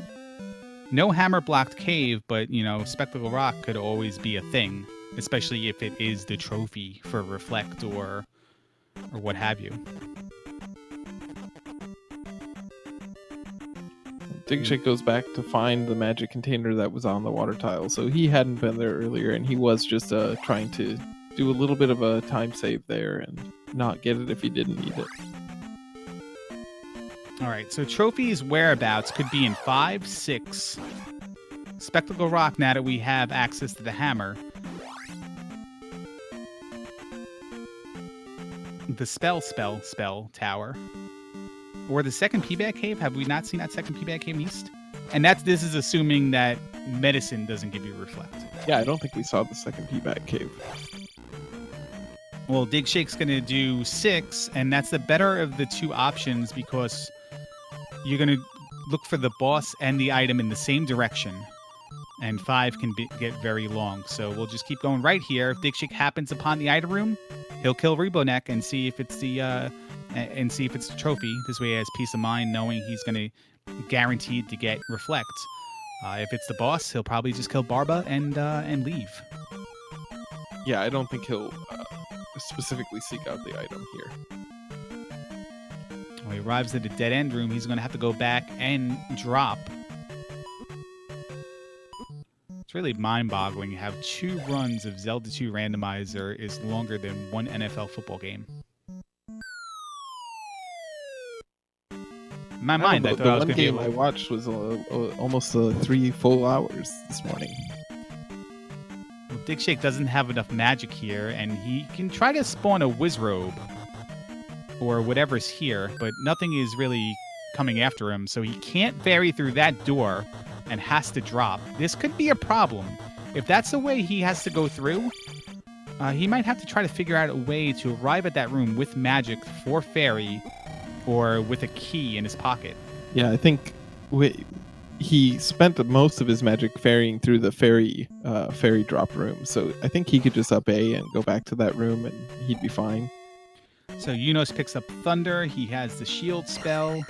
No hammer-blocked cave, but, Spectacle Rock could always be a thing, especially if it is the trophy for Reflect or what have you. Dig Shake goes back to find the magic container that was on the water tile, so he hadn't been there earlier, and he was just trying to do a little bit of a time save there and not get it if he didn't need it. All right, so trophies whereabouts could be in 5, 6. Spectacle Rock, now that we have access to the hammer. The spell tower. Or the second P-Bag Cave. Have we not seen that second P-Bag Cave East? And this is assuming that medicine doesn't give you reflect. Yeah, I don't think we saw the second P-Bag Cave. Well, Dig Shake's going to do 6, and that's the better of the two options because you're going to look for the boss and the item in the same direction. And 5 can get very long. So we'll just keep going right here. If Dig Shake happens upon the item room, he'll kill Reboneck and see if it's the trophy. This way he has peace of mind knowing he's going to guaranteed to get reflect. If it's the boss, he'll probably just kill Barba and leave. Yeah, I don't think he'll specifically seek out the item here. When he arrives at a dead end room, he's going to have to go back and drop. It's really mind-boggling how 2 runs of Zelda 2 Randomizer is longer than 1 NFL football game. In my mind, I thought I was going to be able... The one game I watched was almost 3 full hours this morning. Well, Dig Shake doesn't have enough magic here, and he can try to spawn a Wizrobe or whatever's here, but nothing is really coming after him, so he can't bury through that door and has to drop. This could be a problem. If that's the way he has to go through, he might have to try to figure out a way to arrive at that room with magic for Fairy or with a key in his pocket. Yeah, I think he spent most of his magic ferrying through the fairy drop room, so I think he could just up A and go back to that room and he'd be fine. So Yunos picks up Thunder. He has the shield spell.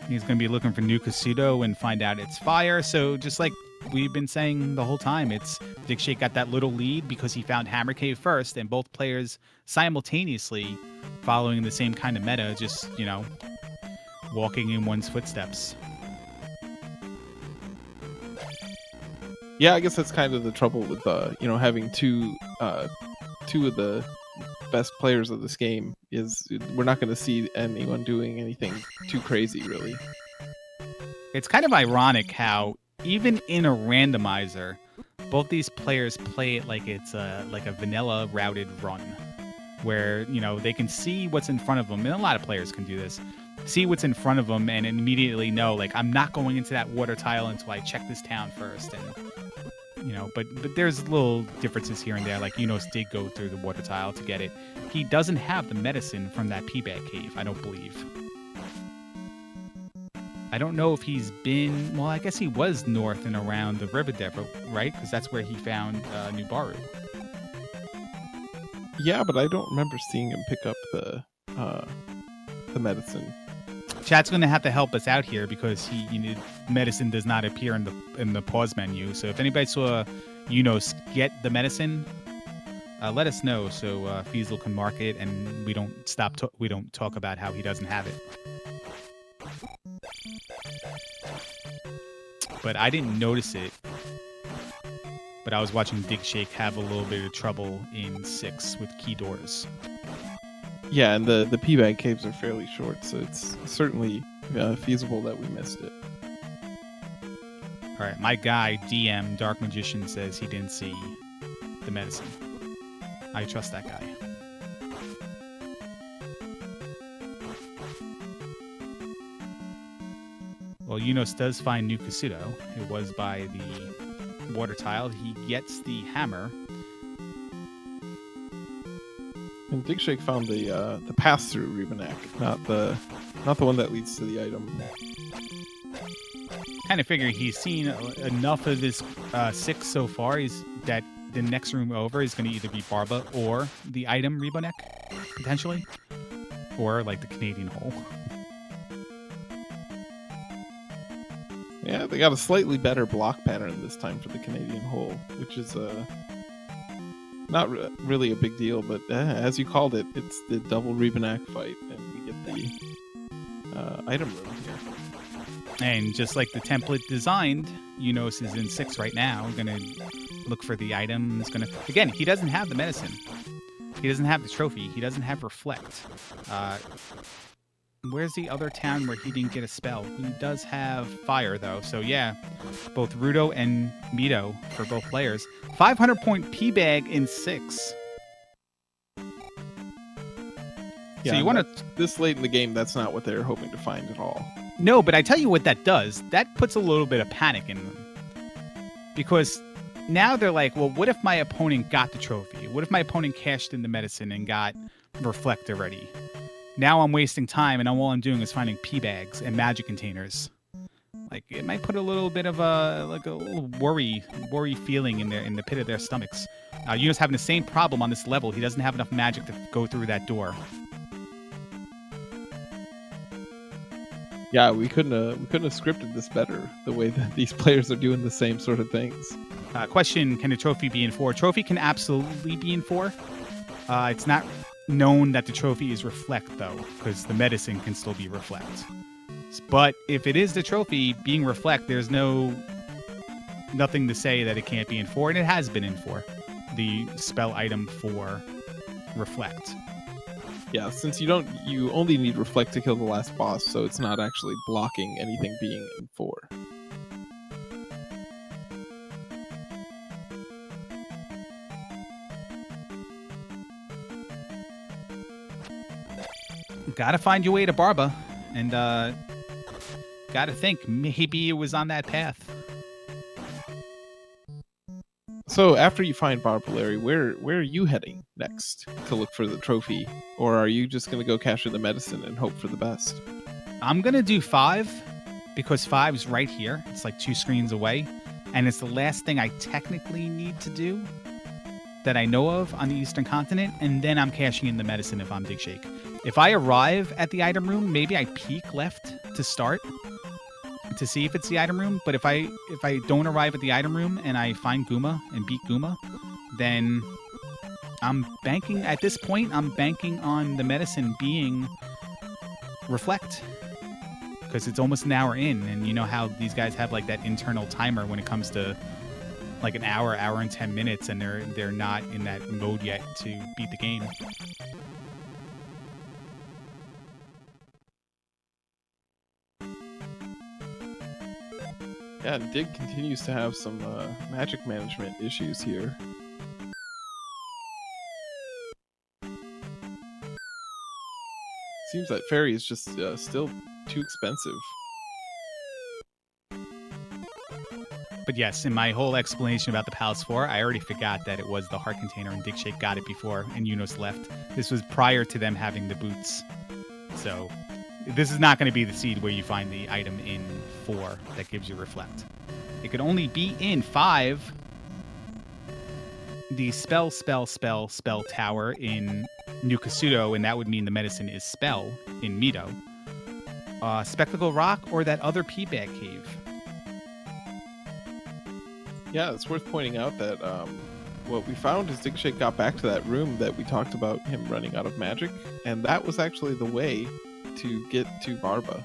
He's going to be looking for Nukasudo and find out it's fire. So just like we've been saying the whole time, it's Dig Shake got that little lead because he found Hammer Cave first, and both players simultaneously following the same kind of meta, just, walking in one's footsteps. Yeah, I guess that's kind of the trouble with having two of the best players of this game is we're not going to see anyone doing anything too crazy, really. It's kind of ironic how even in a randomizer, both these players play it like it's a vanilla routed run, where they can see what's in front of them, and a lot of players can do this. See what's in front of them and immediately know, like, I'm not going into that water tile until I check this town first, and but there's little differences here and there. Like Yunos did go through the water tile to get it. He doesn't have the medicine from that P-Bag Cave, I don't believe. I don't know if he's been... Well, I guess he was north and around the River Depot, right? Because that's where he found Nubaru. Yeah, but I don't remember seeing him pick up the medicine. Chat's going to have to help us out here because medicine does not appear in the pause menu. So if anybody saw Yunos get the medicine, let us know so Feasel can mark it and we don't talk about how he doesn't have it. But I didn't notice it. But I was watching Dig Shake have a little bit of trouble in 6 with key doors. Yeah, and the pea bag caves are fairly short, so it's certainly feasible that we missed it. All right, my guy DM Dark Magician says he didn't see the medicine. I trust that guy. Well, Yunus does find New Kasuto. It was by the water tile. He gets the hammer. And Digshake found the pass-through Rebanak, not the one that leads to the item. Kind of figure he's seen enough of his 6 so far. Is that the next room over is going to either be Barba or the item Rebonek, potentially, or like the Canadian hole. Yeah, they got a slightly better block pattern this time for the Canadian hole, which is not really a big deal, but as you called it, it's the double Rebanak fight, and we get the item room here. And just like the template designed, Yunus is in 6 right now. We're going to look for the item. Again, he doesn't have the medicine. He doesn't have the trophy. He doesn't have Reflect. Where's the other town where he didn't get a spell? He does have Fire, though. So, yeah, both Rudo and Mito for both players. 500-point P-Bag in 6. Yeah, so you want to... This late in the game, that's not what they're hoping to find at all. No, but I tell you what that does. That puts a little bit of panic in them. Because now they're like, well, what if my opponent got the trophy? What if my opponent cashed in the medicine and got Reflect already? Now I'm wasting time, and all I'm doing is finding P-bags and magic containers. Like, it might put a little bit of a little worry feeling in the pit of their stomachs. Yunus having the same problem on this level. He doesn't have enough magic to go through that door. Yeah, we couldn't have scripted this better. The way that these players are doing the same sort of things. Question: can the trophy be in 4? Trophy can absolutely be in 4. It's not known that the trophy is Reflect, though, because the medicine can still be Reflect. But if it is the trophy being Reflect, there's nothing to say that it can't be in 4, and it has been in 4. The spell item for Reflect. Yeah, since you only need Reflect to kill the last boss, so it's not actually blocking anything being in 4. Gotta find your way to Barba, and gotta think maybe it was on that path. So after you find Barba, Larry, where are you heading next to look for the trophy? Or are you just going to go cash in the medicine and hope for the best? I'm going to do 5 because 5 is right here. It's like 2 screens away. And it's the last thing I technically need to do that I know of on the Eastern Continent. And then I'm cashing in the medicine if I'm Digshake. If I arrive at the item room, maybe I peek left to start to see if it's the item room. But if I don't arrive at the item room and I find Guma and beat Guma, then I'm banking on the medicine being Reflect, because it's almost an hour in, and you know how these guys have like that internal timer when it comes to like an hour and 10 minutes, and they're not in that mode yet to beat the game. Yeah, and Dig continues to have some magic management issues here. Seems like Fairy is just still too expensive. But yes, in my whole explanation about the Palace 4, I already forgot that it was the heart container, and Digshake got it before, and Yunus left. This was prior to them having the boots. So this is not going to be the seed where you find the item in 4 that gives you Reflect. It could only be in 5. The spell tower in New Kasuto, and that would mean the medicine is spell in Mito. Spectacle Rock or that other P-Bag cave. Yeah, it's worth pointing out that what we found is Digshake got back to that room that we talked about him running out of magic, and that was actually the way to get to Barba.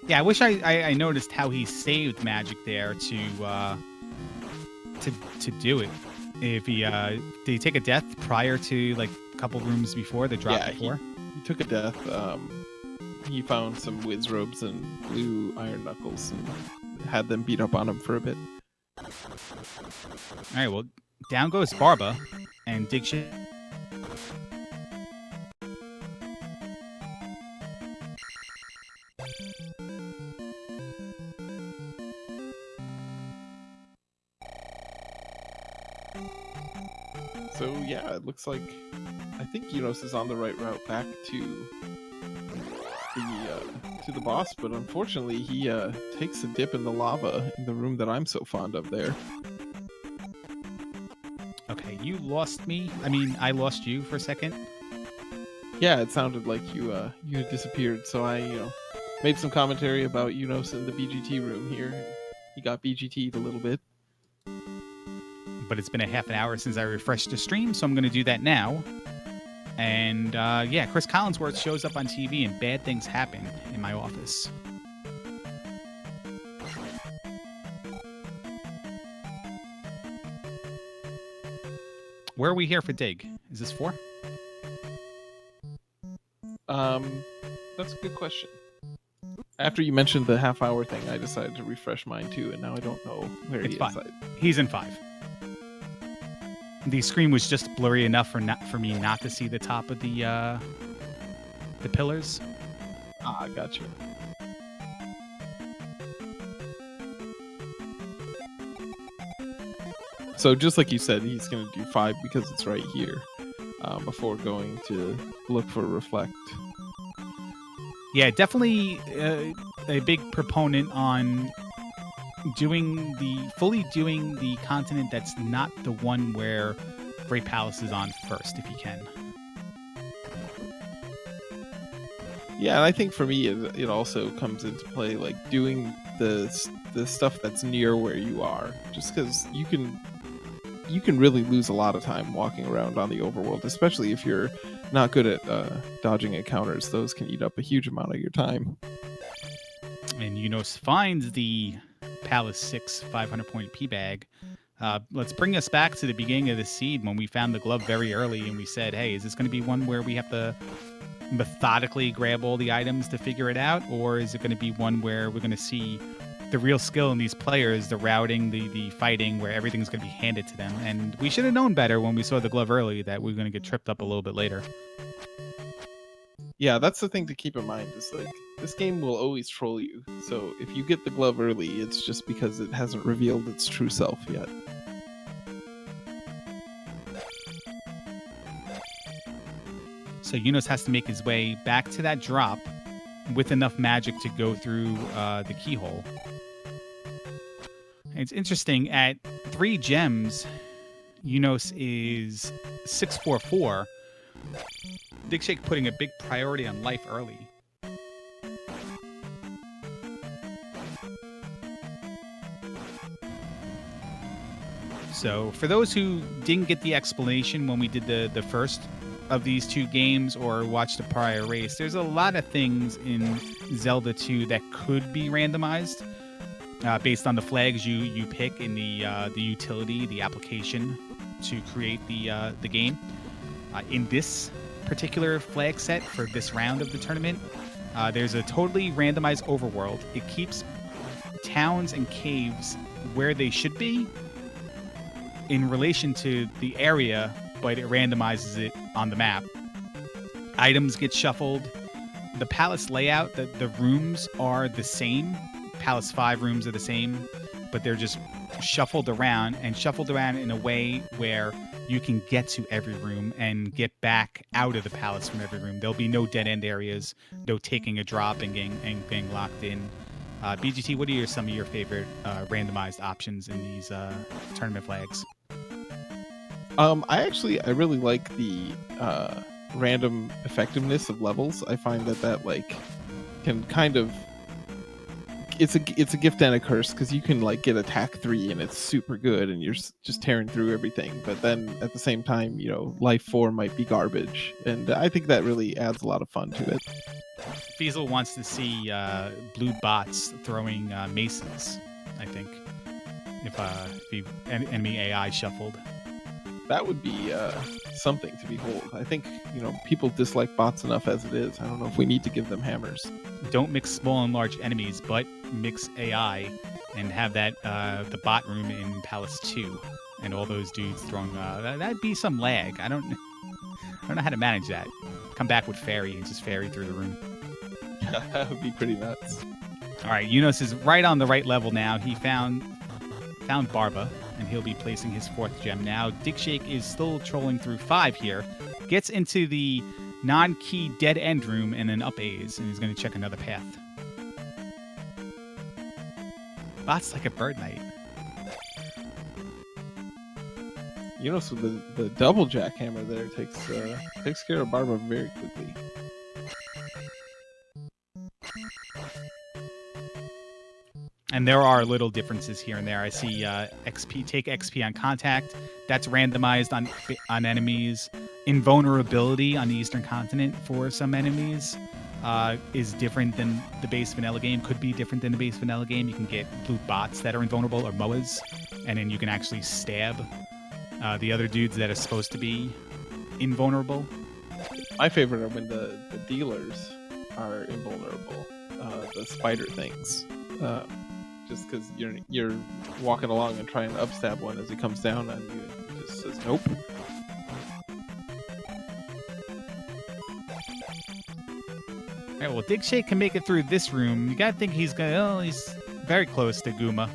Yeah, I wish I noticed how he saved magic there to do it. If he did he take a death prior to like couple rooms before, the drop Yeah, before. he took a death. He found some whiz robes and blue iron knuckles and had them beat up on him for a bit. All right, well, down goes Barba, and Dig Shake. So yeah, it looks like I think Yunos is on the right route back to the boss, but unfortunately he takes a dip in the lava in the room that I'm so fond of there. Okay, you lost me. I mean, I lost you for a second. Yeah, it sounded like you had disappeared, so I made some commentary about Yunos in the BGT room here. He got BGT'd a little bit. But it's been a half an hour since I refreshed the stream, so I'm going to do that now. And yeah, Chris Collinsworth shows up on TV and bad things happen in my office. Where are we here for Dig? Is this 4? That's a good question. After you mentioned the half-hour thing, I decided to refresh mine too, and now I don't know where It's he fine. is. He's in 5. The screen was just blurry enough for me not to see the top of the pillars. Ah, gotcha. So just like you said, he's going to do 5 because it's right here before going to look for Reflect. Yeah, definitely a big proponent on fully doing the continent that's not the one where Great Palace is on first, if you can. Yeah, and I think for me, it also comes into play, like doing the stuff that's near where you are, just because you can really lose a lot of time walking around on the overworld, especially if you're not good at dodging encounters. Those can eat up a huge amount of your time. And Yunos finds the Palace 6 500-point P-Bag. Let's bring us back to the beginning of the seed when we found the glove very early and we said, hey, is this going to be one where we have to methodically grab all the items to figure it out? Or is it going to be one where we're going to see the real skill in these players, the routing, the fighting, where everything's going to be handed to them? And we should have known better when we saw the glove early that we were going to get tripped up a little bit later. Yeah, that's the thing to keep in mind, is like this game will always troll you. So if you get the glove early, it's just because it hasn't revealed its true self yet. So Yunos has to make his way back to that drop with enough magic to go through the keyhole. It's interesting, at 3 gems, Yunos is 644. Dig Shake putting a big priority on life early. So for those who didn't get the explanation when we did the first of these 2 games or watched the prior race, there's a lot of things in Zelda 2 that could be randomized based on the flags you pick in the utility, the application to create the game. In this particular flag set for this round of the tournament, there's a totally randomized overworld. It keeps towns and caves where they should be in relation to the area, but it randomizes it on the map. Items get shuffled. The palace layout, the rooms are the same. Palace 5 rooms are the same, but they're just shuffled around in a way where you can get to every room and get back out of the palace from every room. There'll be no dead-end areas, no taking a drop and getting locked in. BGT, what are some of your favorite randomized options in these tournament flags? I really like the random effectiveness of levels. I find that like can kind of it's a gift and a curse, because you can like get attack 3 and it's super good and you're just tearing through everything, but then at the same time, life 4 might be garbage, and I think that really adds a lot of fun to it. Fiesel wants to see blue bots throwing maces, I think, if enemy AI shuffled. That would be something to behold. I think, people dislike bots enough as it is. I don't know if we need to give them hammers. Don't mix small and large enemies, but mix AI and have that the bot room in Palace 2 and all those dudes throwing that'd be some lag. I don't know how to manage that. Come back with Fairy and just Fairy through the room. Yeah, that would be pretty nuts. All right, Yunus is right on the right level now. He found Barba, and he'll be placing his 4th gem now. Digshake is still trolling through 5 here. Gets into the non-key dead end room and then up A's, and he's going to check another path. Bot's like a bird night. So the double jackhammer there takes care of Barba very quickly. And there are little differences here and there. I see take XP on contact. That's randomized on enemies. Invulnerability on the Eastern Continent for some enemies is different than the base vanilla game. Could be different than the base vanilla game. You can get blue bots that are invulnerable or MOAs, and then you can actually stab the other dudes that are supposed to be invulnerable. My favorite are when the dealers are invulnerable. The spider things. Just because you're walking along and trying to upstab one as he comes down on you, and he just says nope. All right, well, Digshake can make it through this room. You gotta think he's very close to Guma.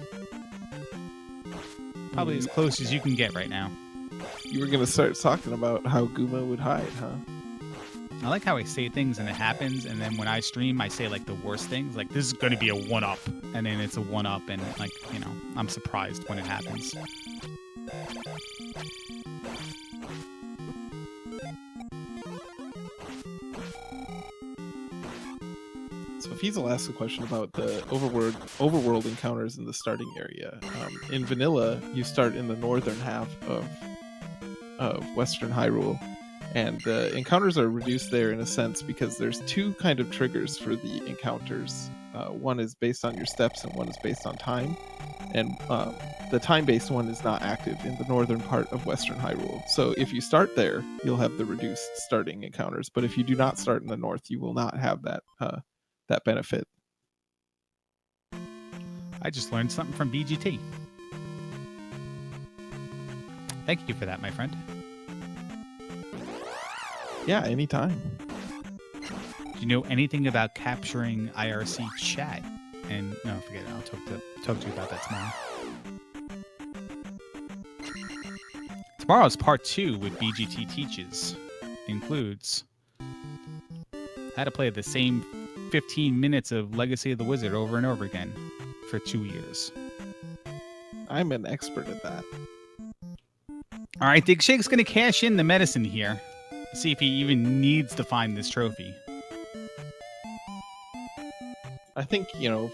Probably as close as you can get right now. You were gonna start talking about how Guma would hide, huh? I like how I say things and it happens, and then when I stream, I say like the worst things, like this is going to be a 1-up, and then it's a 1-up, and like, I'm surprised when it happens. So Fiesel asked a question about the overworld encounters in the starting area. In vanilla, you start in the northern half of Western Hyrule. And the encounters are reduced there in a sense because there's 2 kind of triggers for the encounters. One is based on your steps and one is based on time. And the time-based one is not active in the northern part of Western Hyrule. So if you start there, you'll have the reduced starting encounters. But if you do not start in the north, you will not have that benefit. I just learned something from BGT. Thank you for that, my friend. Yeah, anytime. Do you know anything about capturing IRC chat? And no, forget it. I'll talk to you about that tomorrow. Tomorrow's part 2 with BGT Teaches includes how to play the same 15 minutes of Legacy of the Wizard over and over again for 2 years. I'm an expert at that. All right, Digshake's going to cash in the medicine here. See if he even needs to find this trophy. I think,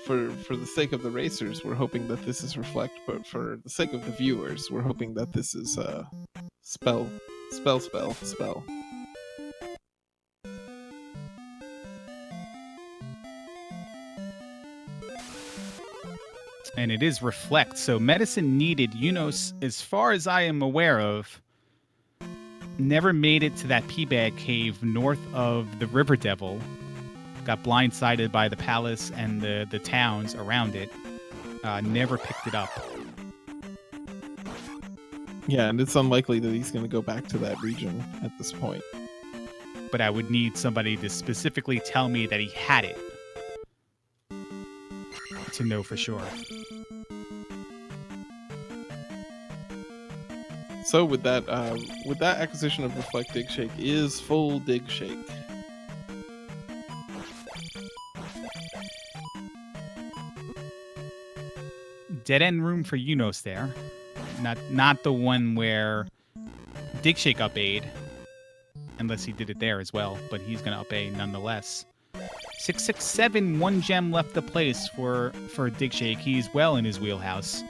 for the sake of the racers, we're hoping that this is Reflect, but for the sake of the viewers, we're hoping that this is spell. And it is Reflect, so medicine needed, as far as I am aware of, never made it to that Peabag cave north of the River Devil. Got blindsided by the palace and the towns around it. Never picked it up. Yeah, and it's unlikely that he's going to go back to that region at this point. But I would need somebody to specifically tell me that he had it to know for sure. So with that acquisition of Reflect, Digshake is full Digshake. Dead end room for Yunus there. Not the one where Digshake up aid, unless he did it there as well, but he's gonna up aid nonetheless. 667, 1 gem left to place for Digshake. He's well in his wheelhouse.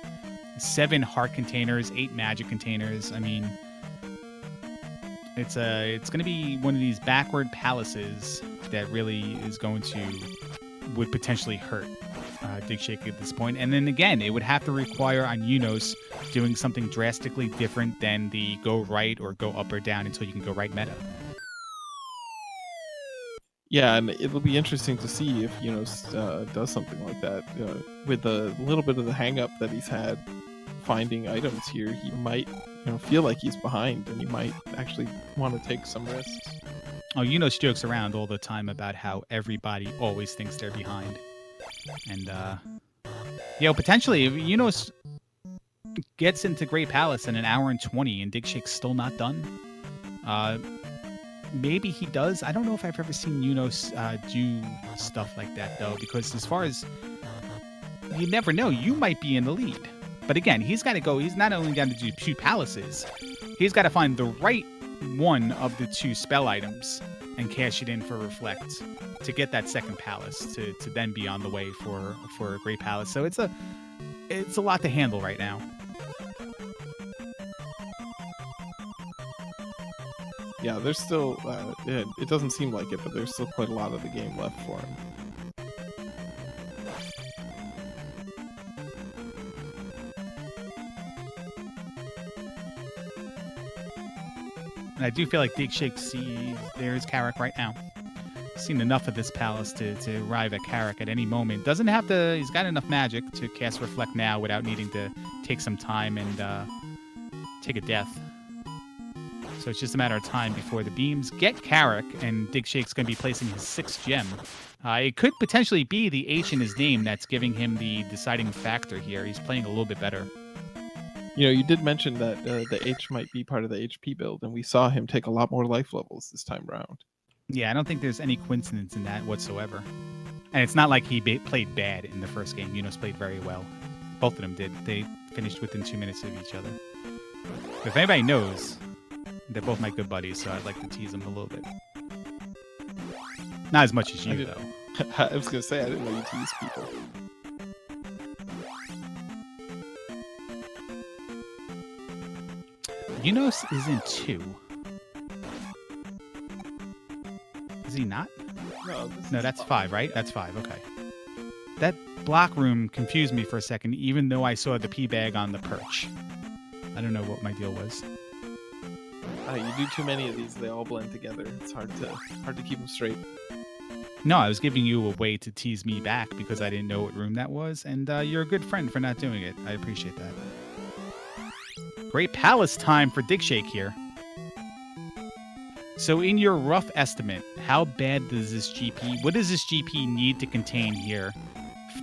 7 heart containers, 8 magic containers. I mean, it's going to be one of these backward palaces that really is would potentially hurt Dig Shake at this point. And then again, it would have to require on Unos doing something drastically different than the go right or go up or down until you can go right meta. Yeah, and it'll be interesting to see if does something like that. With a little bit of the hang up that he's had finding items here, he might feel like he's behind, and he might actually want to take some risks. Oh, Unos jokes around all the time about how everybody always thinks they're behind. And, potentially, if Unos gets into Great Palace in an hour and 20 and Dig Shake's still not done, maybe he does. I don't know if I've ever seen Unos do stuff like that, though, because as far as... You never know. You might be in the lead. But again, he's got to go. He's not only got to do 2 palaces, he's got to find the right one of the 2 spell items and cash it in for Reflect to get that second palace to then be on the way for a Great Palace. So it's a lot to handle right now. Yeah, there's still it doesn't seem like it, but there's still quite a lot of the game left for him. And I do feel like Dig Shake sees there's Carrick right now. Seen enough of this palace to arrive at Carrick at any moment. Doesn't have to. He's got enough magic to cast Reflect now without needing to take some time and take a death. So it's just a matter of time before the beams get Carrick, and Dig Shake's going to be placing his 6th gem. It could potentially be the H in his name that's giving him the deciding factor here. He's playing a little bit better. You did mention that the H might be part of the HP build, and we saw him take a lot more life levels this time around. Yeah, I don't think there's any coincidence in that whatsoever. And it's not like he played bad in the first game. Unos played very well. Both of them did. They finished within 2 minutes of each other. But if anybody knows, they're both my good buddies, so I'd like to tease them a little bit. Not as much as you, though. I was going to say, I didn't know you tease people. Unos is in 2. Is he not? No, that's 5, right? That's 5, okay. That block room confused me for a second, even though I saw the pea bag on the perch. I don't know what my deal was. You do too many of these, they all blend together. It's hard to keep them straight. No, I was giving you a way to tease me back because I didn't know what room that was, and you're a good friend for not doing it. I appreciate that. Great Palace time for Dig Shake here. So in your rough estimate, how bad does this GP, what does this GP need to contain here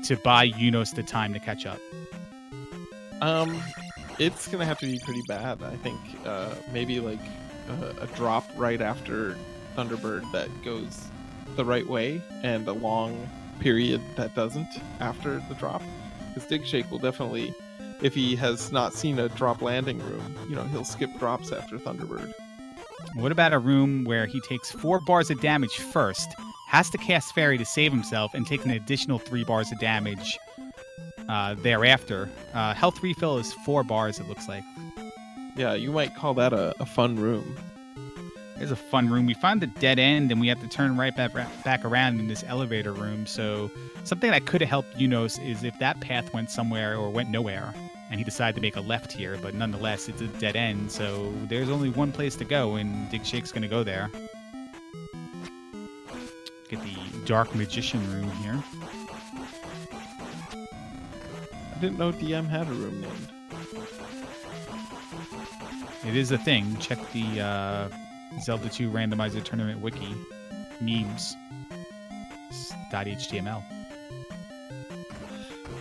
to buy Unos the time to catch up? It's going to have to be pretty bad. I think maybe like a drop right after Thunderbird that goes the right way, and a long period that doesn't after the drop. Because Dig Shake will definitely, if he has not seen a drop landing room, he'll skip drops after Thunderbird. What about a room where he takes 4 bars of damage first, has to cast Fairy to save himself, and take an additional 3 bars of damage thereafter? Health refill is 4 bars, it looks like. Yeah, you might call that a fun room. There's a fun room. We found the dead end, and we have to turn right back around in this elevator room. So something that could have helped Unos is if that path went somewhere or went nowhere, and he decided to make a left here. But nonetheless, it's a dead end, so there's only one place to go, and Dig Shake's going to go there. Get the Dark Magician room here. I didn't know DM had a room named. It is a thing. Check the Zelda 2 Randomizer Tournament Wiki. Memes. .html.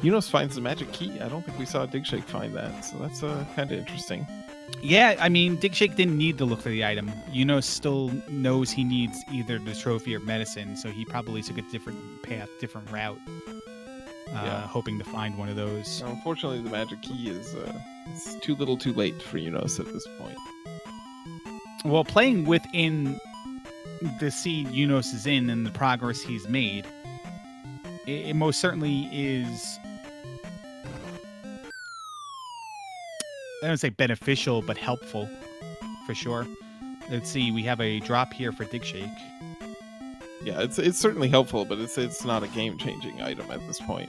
Unos finds the magic key. I don't think we saw Dig Shake find that, so that's kind of interesting. Yeah, I mean, Dig Shake didn't need to look for the item. Unos still knows he needs either the trophy or medicine, so he probably took a different path, different route, hoping to find one of those. Now, unfortunately, the magic key is it's too little too late for Unos at this point. Well, playing within the seed Unos is in and the progress he's made, it most certainly is, I don't say beneficial, but helpful, for sure. Let's see, we have a drop here for Dig Shake. Yeah, it's certainly helpful, but it's not a game-changing item at this point.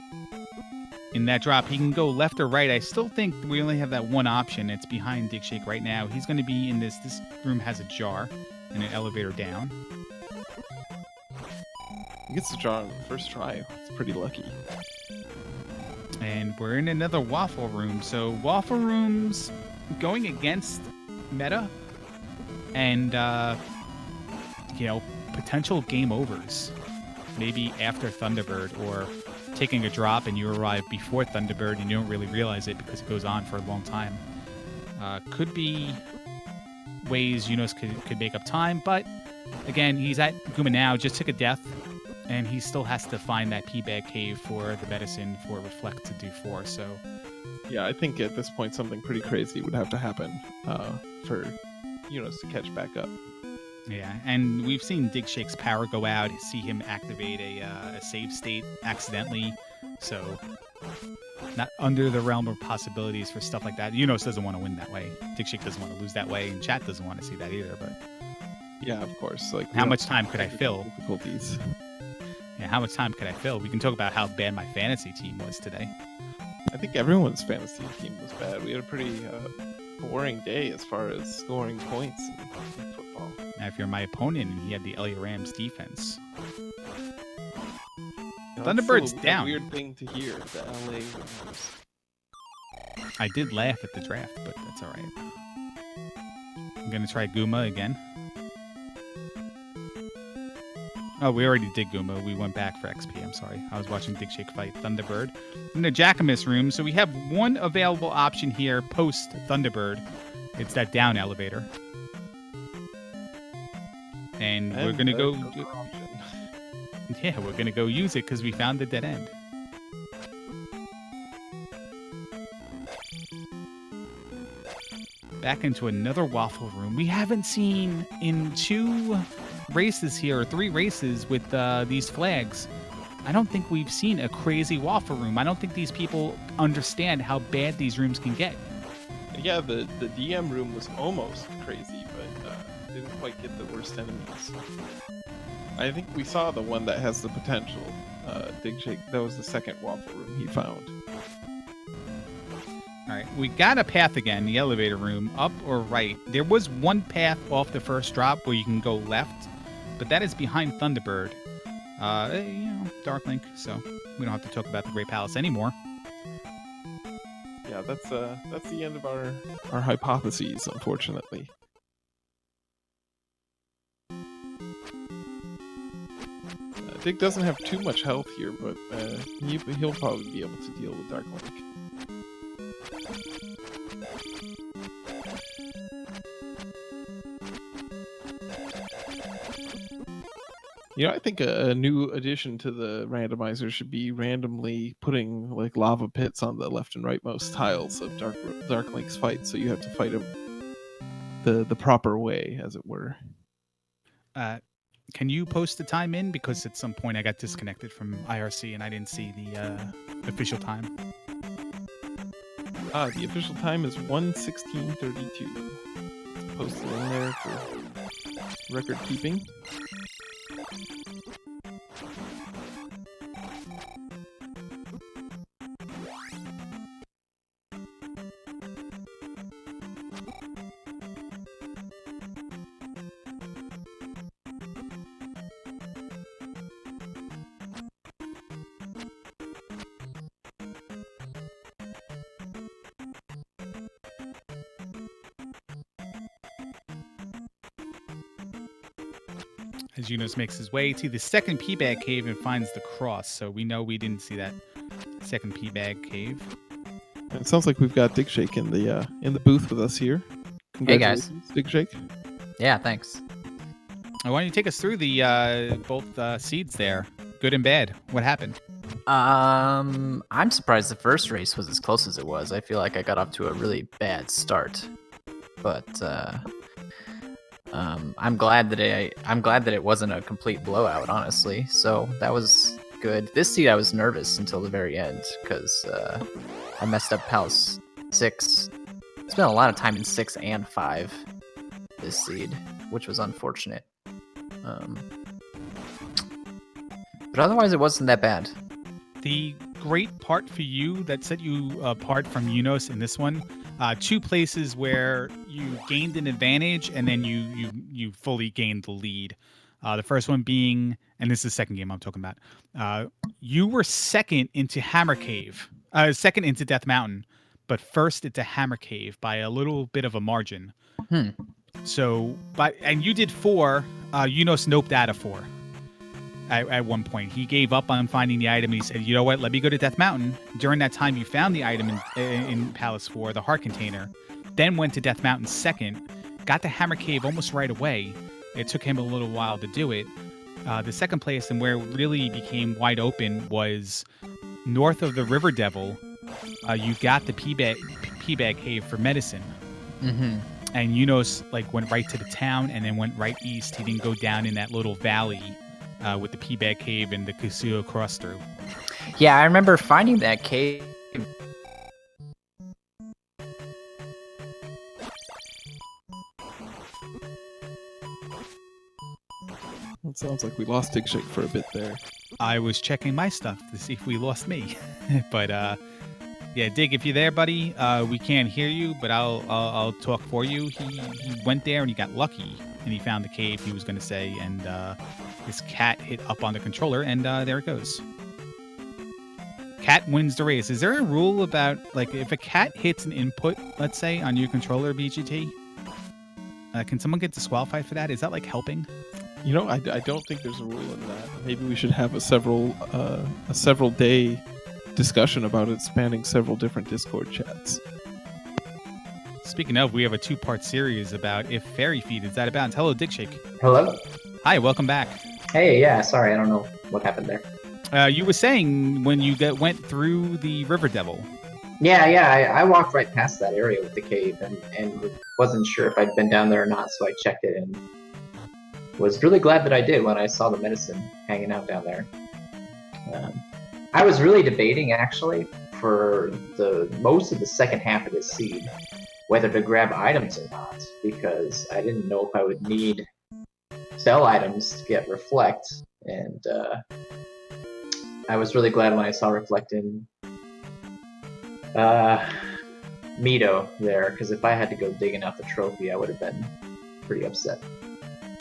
in that drop. He can go left or right. I still think we only have that one option. It's behind Dig Shake right now. He's going to be in this. This room has a jar and an elevator down. He gets the jar on the first try. It's pretty lucky. And we're in another waffle room. So waffle rooms going against meta and, potential game overs. Maybe after Thunderbird or taking a drop and you arrive before Thunderbird and you don't really realize it because it goes on for a long time. Could be ways Yunos could make up time, but again, he's at Guma now, just took a death, and he still has to find that P-Bag Cave for the medicine for Reflect to do 4, so... Yeah, I think at this point something pretty crazy would have to happen for Yunos to catch back up. Yeah, and we've seen Dig Shake's power go out, see him activate a save state accidentally, so not under the realm of possibilities for stuff like that. Yunos doesn't want to win that way. Dig Shake doesn't want to lose that way, and chat doesn't want to see that either, but... Yeah, of course. Like, how much time could I fill? Difficulties. Yeah, how much time could I fill? We can talk about how bad my fantasy team was today. I think everyone's fantasy team was bad. We had a pretty boring day as far as scoring points in football. Now, if you're my opponent and he had the LA Rams defense. Thunderbird's down. Weird thing to hear, the LA Rams. I did laugh at the draft, but that's all right. I'm going to try Guma again. Oh, we already did Guma. We went back for XP. I'm sorry. I was watching Dig Shake fight Thunderbird. In the Jackamus room, so we have one available option here post Thunderbird. It's that down elevator. And we're going to go... Yeah, we're going to go use it because we found the dead end. Back into another waffle room. We haven't seen in 2 races here, or 3 races with these flags. I don't think we've seen a crazy waffle room. I don't think these people understand how bad these rooms can get. Yeah, the DM room was almost crazy, but didn't quite get the worst enemies. I think we saw the one that has the potential. Dig Shake, that was the second waffle room he found. All right, we got a path again, the elevator room, up or right. There was one path off the first drop where you can go left, but that is behind Thunderbird. Dark Link, so we don't have to talk about the Great Palace anymore. Yeah, that's the end of our hypotheses, unfortunately. Dig doesn't have too much health here, but he'll probably be able to deal with Dark Link. I think a new addition to the randomizer should be randomly putting like lava pits on the left and rightmost tiles of Dark Link's fight, so you have to fight him the proper way, as it were. Can you post the time in? Because at some point I got disconnected from IRC and I didn't see the official time. The official time is 1:16:32. It's posted in there for record keeping. As Yunos makes his way to the second P-Bag Cave and finds the cross, so we know we didn't see that second P-Bag Cave. It sounds like we've got Dig Shake in the booth with us here. Hey guys, Dig Shake. Yeah, thanks. Why don't you take us through the both seeds there, good and bad? What happened? I'm surprised the first race was as close as it was. I feel like I got off to a really bad start, but I'm glad that it wasn't a complete blowout, honestly. So that was good. This seed I was nervous until the very end because I messed up Palace 6. Spent a lot of time in 6 and 5 this seed, which was unfortunate. But otherwise, it wasn't that bad. The great part for you that set you apart from Unos in this one. Two places where you gained an advantage and then you fully gained the lead. The first one being, and this is the second game I'm talking about. You were second into Hammer Cave, second into Death Mountain, but first into Hammer Cave by a little bit of a margin. So, and you did 4. Unos noped out of 4. At one point, he gave up on finding the item. And he said, "You know what? Let me go to Death Mountain." During that time, you found the item in Palace 4, the heart container. Then went to Death Mountain second. Got to Hammer Cave almost right away. It took him a little while to do it. The second place and where it really became wide open was north of the River Devil. You got the pea bag cave for medicine. Mm-hmm. And Unos went right to the town and then went right east. He didn't go down in that little valley with the pea bag cave and the Kusuo cross through. Yeah, I remember finding that cave. It sounds like we lost Dig Shake for a bit there. I was checking my stuff to see if we lost me. But yeah, Dig, if you're there, buddy, we can't hear you, but I'll talk for you. He went there and he got lucky and he found the cave he was going to say, and his cat hit up on the controller, and there it goes. Cat wins the race. Is there a rule about, if a cat hits an input, let's say, on your controller, BGT, can someone get disqualified for that? Is that, helping? I don't think there's a rule in that. Maybe we should have a several day discussion about it, spanning several different Discord chats. Speaking of, we have a 2-part series about if Fairy Feed is that about. Hello, Dig Shake. Hello? Hi, welcome back. Hey, yeah, sorry, I don't know what happened there. You were saying when you went through the River Devil. Yeah, I walked right past that area with the cave and wasn't sure if I'd been down there or not, so I checked it and was really glad that I did when I saw the medicine hanging out down there. I was really debating, actually, for most of the second half of this seed, whether to grab items or not, because I didn't know if I would need sell items to get Reflect, and I was really glad when I saw Reflect in Mito there, because if I had to go digging out the trophy, I would have been pretty upset.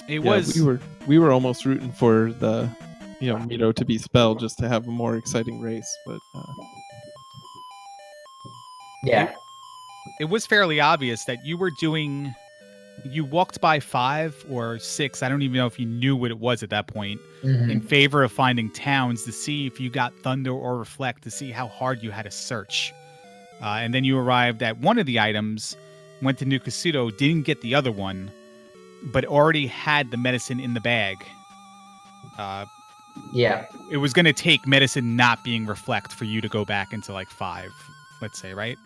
We were almost rooting for the Mito to be spelled just to have a more exciting race, but yeah. It was fairly obvious that you walked by 5 or 6, I don't even know if you knew what it was at that point, in favor of finding towns to see if you got Thunder or Reflect, to see how hard you had to search. And then you arrived at one of the items, went to New Kasuto, didn't get the other one, but already had the medicine in the bag. Yeah. It was going to take medicine not being Reflect for you to go back into 5, let's say, right?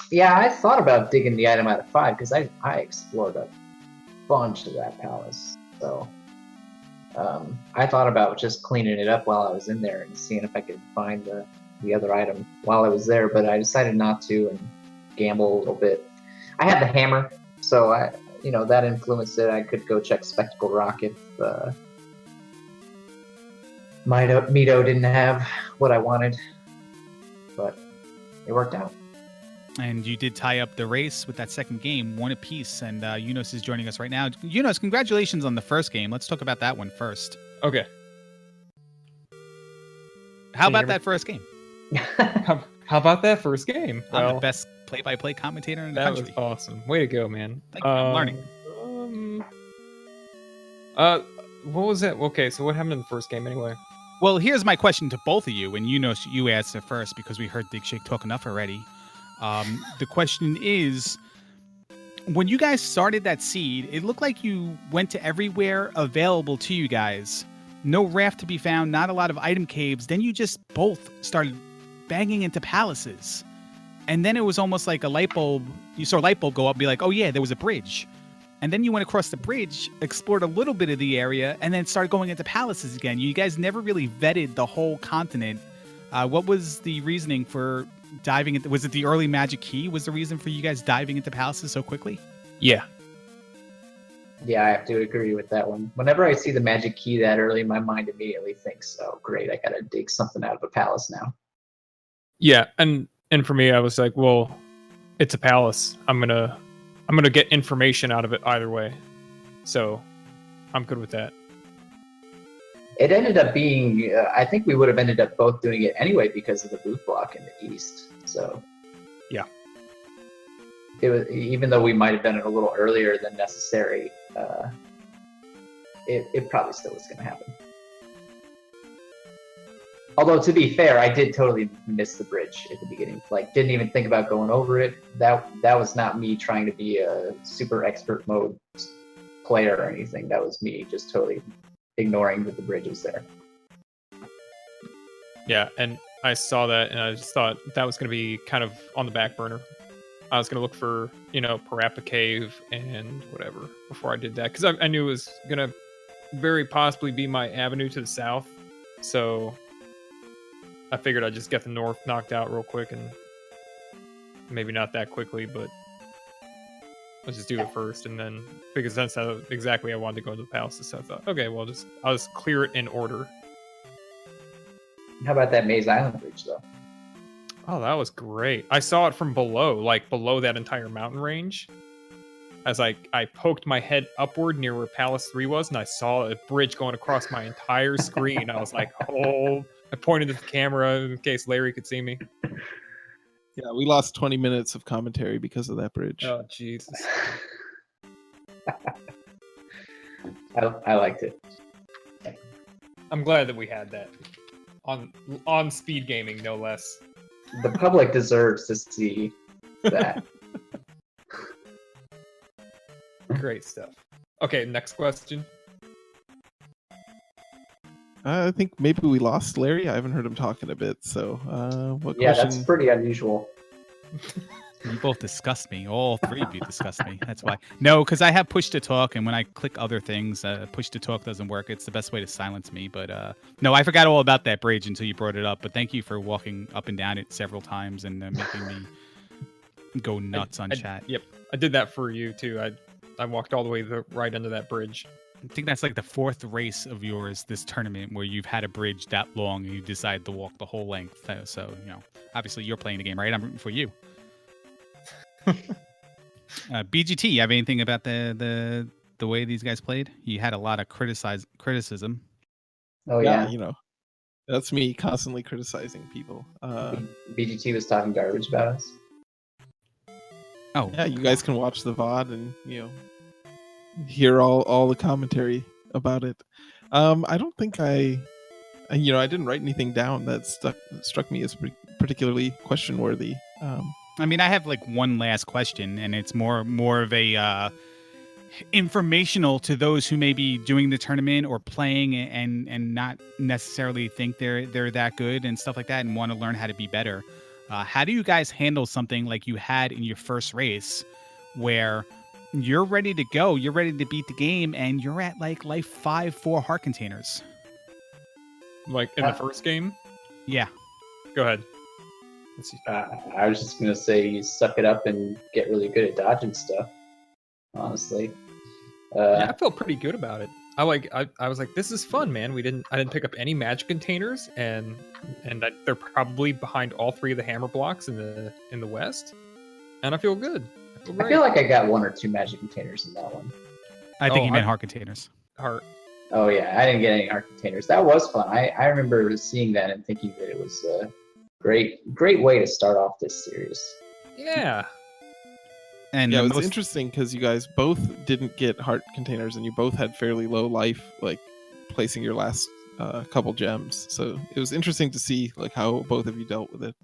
Yeah, I thought about digging the item out of 5 because I explored a bunch of that palace. So I thought about just cleaning it up while I was in there and seeing if I could find the other item while I was there, but I decided not to and gamble a little bit. I had the hammer, so that influenced it. I could go check Spectacle Rock if Mito didn't have what I wanted, but it worked out. And you did tie up the race with that second game, 1 apiece, and Unos is joining us right now. Unos, congratulations on the first game. Let's talk about that one first. Okay. How about that first game? How about that first game? I'm the best play-by-play commentator in the country. That was awesome. Way to go, man. Thank you. I'm learning. What was it? Okay, so what happened in the first game anyway? Well, here's my question to both of you, and Unos, you answer first because we heard Dig Shake talk enough already. The question is, when you guys started that seed, it looked like you went to everywhere available to you guys. No raft to be found, not a lot of item caves. Then you just both started banging into palaces. And then it was almost like a light bulb. You saw a light bulb go up and be like, oh yeah, there was a bridge. And then you went across the bridge, explored a little bit of the area, and then started going into palaces again. You guys never really vetted the whole continent. What was the reasoning for diving into? Was it the early magic key was the reason for you guys diving into palaces so quickly? Yeah. Yeah, I have to agree with that one. Whenever I see the magic key that early, my mind immediately thinks, oh, great, I gotta dig something out of a palace now. Yeah, and for me, I was like, well, it's a palace. I'm gonna get information out of it either way, so I'm good with that. It ended up being, I think we would have ended up both doing it anyway because of the booth block in the east. So Yeah. it was, even though we might have done it a little earlier than necessary, it probably still was going to happen. Although to be fair, I did totally miss the bridge at the beginning. Like, didn't even think about going over it. That was not me trying to be a super expert mode player or anything. That was me just totally ignoring that the bridge was there. Yeah, and I saw that, and I just thought that was going to be kind of on the back burner. I was going to look for, Parappa Cave and whatever before I did that, because I knew it was going to very possibly be my avenue to the south. So I figured I'd just get the north knocked out real quick, and maybe not that quickly, but let's just do it first. And then, because that's how exactly I wanted to go to the palace, so I thought, okay, well, I'll just clear it in order. How about that Maze Island bridge, though? Oh, that was great. I saw it from below, like below that entire mountain range. As I poked my head upward near where Palace 3 was, and I saw a bridge going across my entire screen. I was like, oh, I pointed at the camera in case Larry could see me. Yeah, we lost 20 minutes of commentary because of that bridge. Oh, Jesus. I liked it. I'm glad that we had that. On speed gaming, no less. The public deserves to see that. Great stuff. Okay, next question. I think maybe we lost Larry. I haven't heard him talk in a bit. So, what Yeah, question? that's pretty unusual. You both disgust me. All three of you disgust me. That's why. No, because I have push to talk, and when I click other things, push to talk doesn't work. It's the best way to silence me. But no, I forgot all about that bridge until you brought it up. But thank you for walking up and down it several times and making me go nuts on chat. Yep, I did that for you too. I walked all the way right under that bridge. I think that's like the fourth race of yours this tournament where you've had a bridge that long and you decided to walk the whole length. So, obviously you're playing the game, right? I'm rooting for you. BGT, you have anything about the way these guys played? You had a lot of criticism. Oh, yeah. That's me constantly criticizing people. BGT was talking garbage about us. Oh. Yeah, you guys can watch the VOD and, hear all the commentary about it. I don't think I didn't write anything down that struck me as particularly question worthy. I mean, I have like one last question, and it's more of a informational to those who may be doing the tournament or playing and not necessarily think they're that good and stuff like that, and want to learn how to be better. How do you guys handle something like you had in your first race, where you're ready to go, you're ready to beat the game, and you're at like life 5 4 heart containers? Like in the first game? Yeah. Go ahead. I was just gonna say you suck it up and get really good at dodging stuff. Honestly, yeah, I felt pretty good about it. I was like, this is fun, man. I didn't pick up any magic containers, and they're probably behind all 3 of the hammer blocks in the west, and I feel good. I feel like I got 1 or 2 magic containers in that one. I think you meant heart containers. Heart. Oh yeah, I didn't get any heart containers. That was fun. I remember seeing that and thinking that it was great way to start off this series. Yeah. And yeah, it was interesting because you guys both didn't get heart containers and you both had fairly low life, like placing your last couple gems. So it was interesting to see like how both of you dealt with it.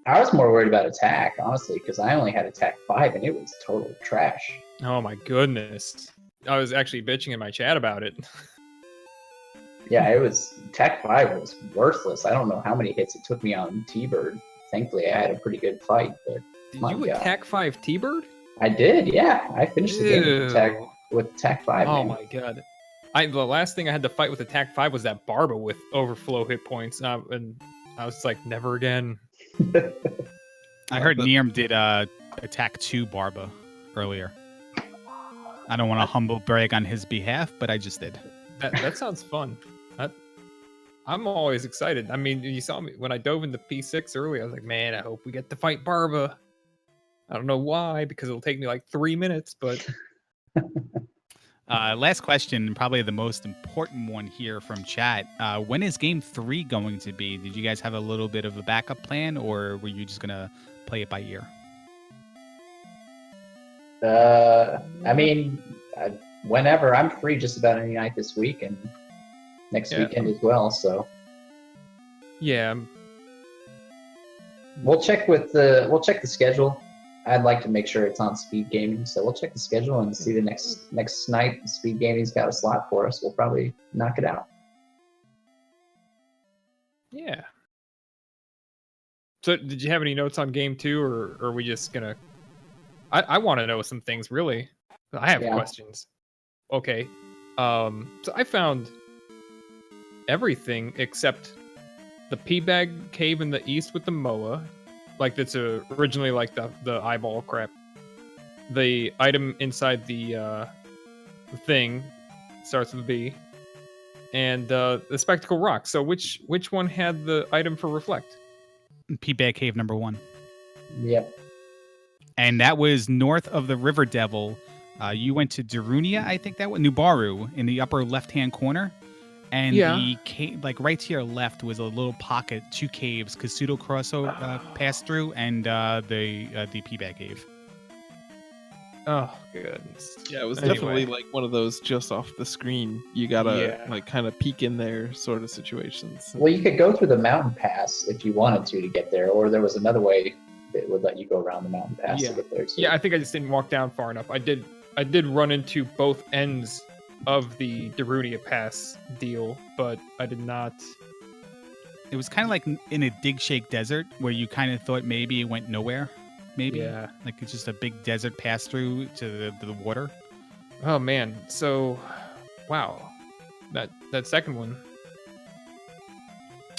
I was more worried about attack, honestly, because I only had attack 5 and it was total trash. Oh my goodness. I was actually bitching in my chat about it. Yeah, it was attack 5 was worthless. I don't know how many hits it took me on T-Bird. Thankfully, I had a pretty good fight, but did you attack 5 T-Bird? I did, yeah. I finished the game with attack 5. Oh man. my god. The last thing I had to fight with attack 5 was that Barba with overflow hit points, and I was like, never again. I heard Nierm did attack 2 Barba earlier. I don't want to humble brag on his behalf, but I just did. That sounds fun. I'm always excited. I mean, you saw me when I dove into P6 early. I was like, man, I hope we get to fight Barba. I don't know why, because it'll take me like 3 minutes, but Last question, probably the most important one here from chat. When is game 3 going to be? Did you guys have a little bit of a backup plan, or were you just gonna play it by ear? I mean, whenever I'm free, just about any night this week and next Yeah. weekend as well. So yeah, we'll check the schedule. I'd like to make sure it's on speed gaming, so we'll check the schedule and see the next night. Speed gaming's got a slot for us. We'll probably knock it out. yeah. So, did you have any notes on game 2, or are we just gonna? I want to know some things really. I have Yeah. questions. Okay, so I found everything except the P-bag cave in the east with the Moa, like that's originally like the eyeball crap. The item inside the thing starts with a B, and the spectacle rock. So which one had the item for reflect? P-Bag Cave number 1. Yep. And that was north of the River Devil. You went to Darunia, I think that was Nubaru, in the upper left-hand corner. And Yeah. the cave, like right to your left, was a little pocket, 2 caves, Kasuto Crosso passed through, and the P-Bag Cave. Oh goodness. Yeah, it was Anyway. definitely like one of those just off the screen. You gotta Yeah. like kind of peek in there sort of situations. Well, you could go through the mountain pass if you wanted to get there, or there was another way that would let you go around the mountain pass Yeah. to get there too. Yeah, I think I just didn't walk down far enough. I did run into both ends of the Darunia Pass deal, but I did not. It was kind of like in a dig shake desert where you kind of thought maybe it went nowhere. Maybe. Yeah. Like it's just a big desert pass through to the water. Oh man. So, wow. That second one.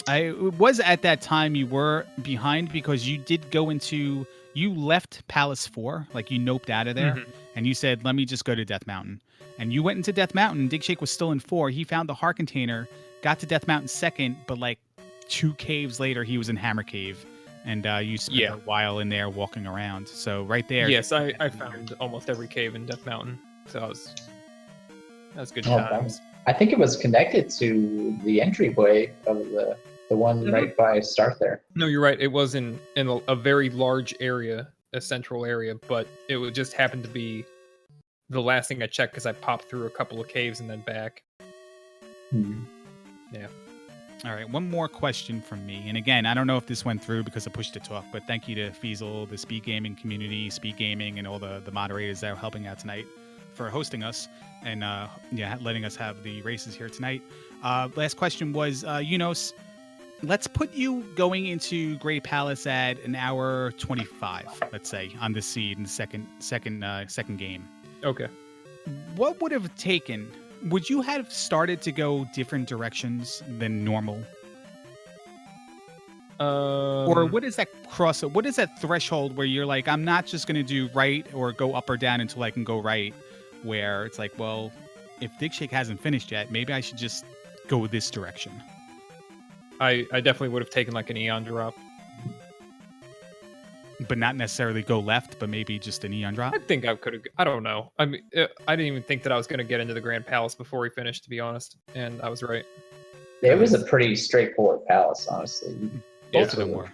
It was at that time you were behind because you did go into, you left Palace 4, like you noped out of there, Mhm. and you said, let me just go to Death Mountain. And you went into Death Mountain, Dig Shake was still in 4, he found the heart container, got to Death Mountain second, but like 2 caves later, he was in Hammer Cave, and you spent Yeah. a while in there walking around. So right there. Yes, I found almost every cave in Death Mountain. So that was good Oh, times. I think it was connected to the entryway of the one Mhm. right by Start there. No, you're right. It was in a very large area, a central area, but it would just happened to be the last thing I checked because I popped through a couple of caves and then back. Hmm. All right, one more question from me. And again, I don't know if this went through because I pushed to talk, but thank you to Feasel, the Speed Gaming community, Speed Gaming, and all the moderators that are helping out tonight for hosting us and letting us have the races here tonight. Last question was, Yunos, let's put you going into Great Palace at an hour 25, let's say, on the seed in the second game. Okay. What would have taken? Would you have started to go different directions than normal? Or what is that what is that threshold where you're like, I'm not just going to do right or go up or down until I can go right, where it's like, well, if Dig Shake hasn't finished yet, maybe I should just go this direction. I definitely would have taken like an Eon drop. But not necessarily go left, but maybe just an Eon drop? I think I could have. I don't know. I mean, I didn't even think that I was going to get into the Grand Palace before he finished, to be honest. And I was right. It was a pretty straightforward palace, honestly. Both of them were.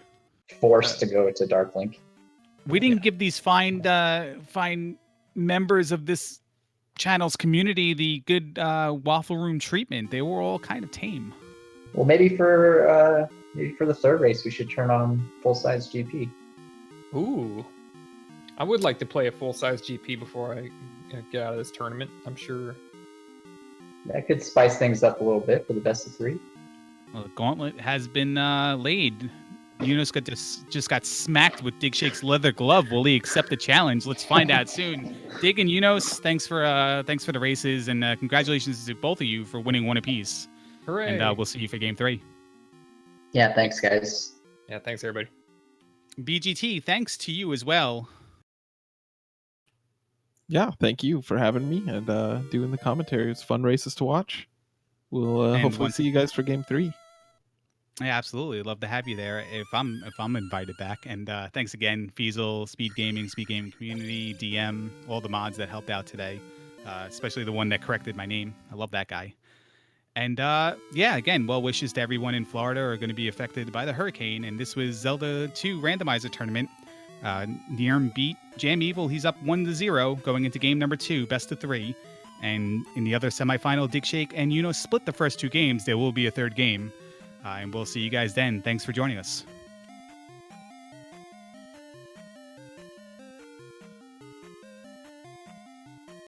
Forced to go to Darklink. We didn't give these fine members of this channel's community the good waffle room treatment. They were all kind of tame. Well, maybe for the third race, we should turn on full-size GP. Ooh. I would like to play a full-size GP before I get out of this tournament. I'm sure. That could spice things up a little bit for the best of 3. Well, the gauntlet has been laid. Yunus just got smacked with Dig Shake's leather glove. Will he accept the challenge? Let's find out soon. Dig and Yunus, thanks for the races, and congratulations to both of you for winning one apiece. Hooray! And we'll see you for game 3. Yeah, thanks, guys. Yeah, thanks everybody. BGT, thanks to you as well. Yeah, thank you for having me and doing the commentary. It's fun races to watch. We'll And hopefully once- see you guys for game 3. Yeah, absolutely. Love to have you there if I'm invited back. And thanks again, Feasel, Speed Gaming Community, DM, all the mods that helped out today, especially the one that corrected my name. I love that guy. And yeah, again, well wishes to everyone in Florida are going to be affected by the hurricane. And this was Zelda 2 Randomizer Tournament. Nirm beat Jam Evil. He's up 1-0 going into game number 2, best of 3. And in the other semifinal, Dick Shake and split the first 2 games. There will be a third game. And we'll see you guys then. Thanks for joining us.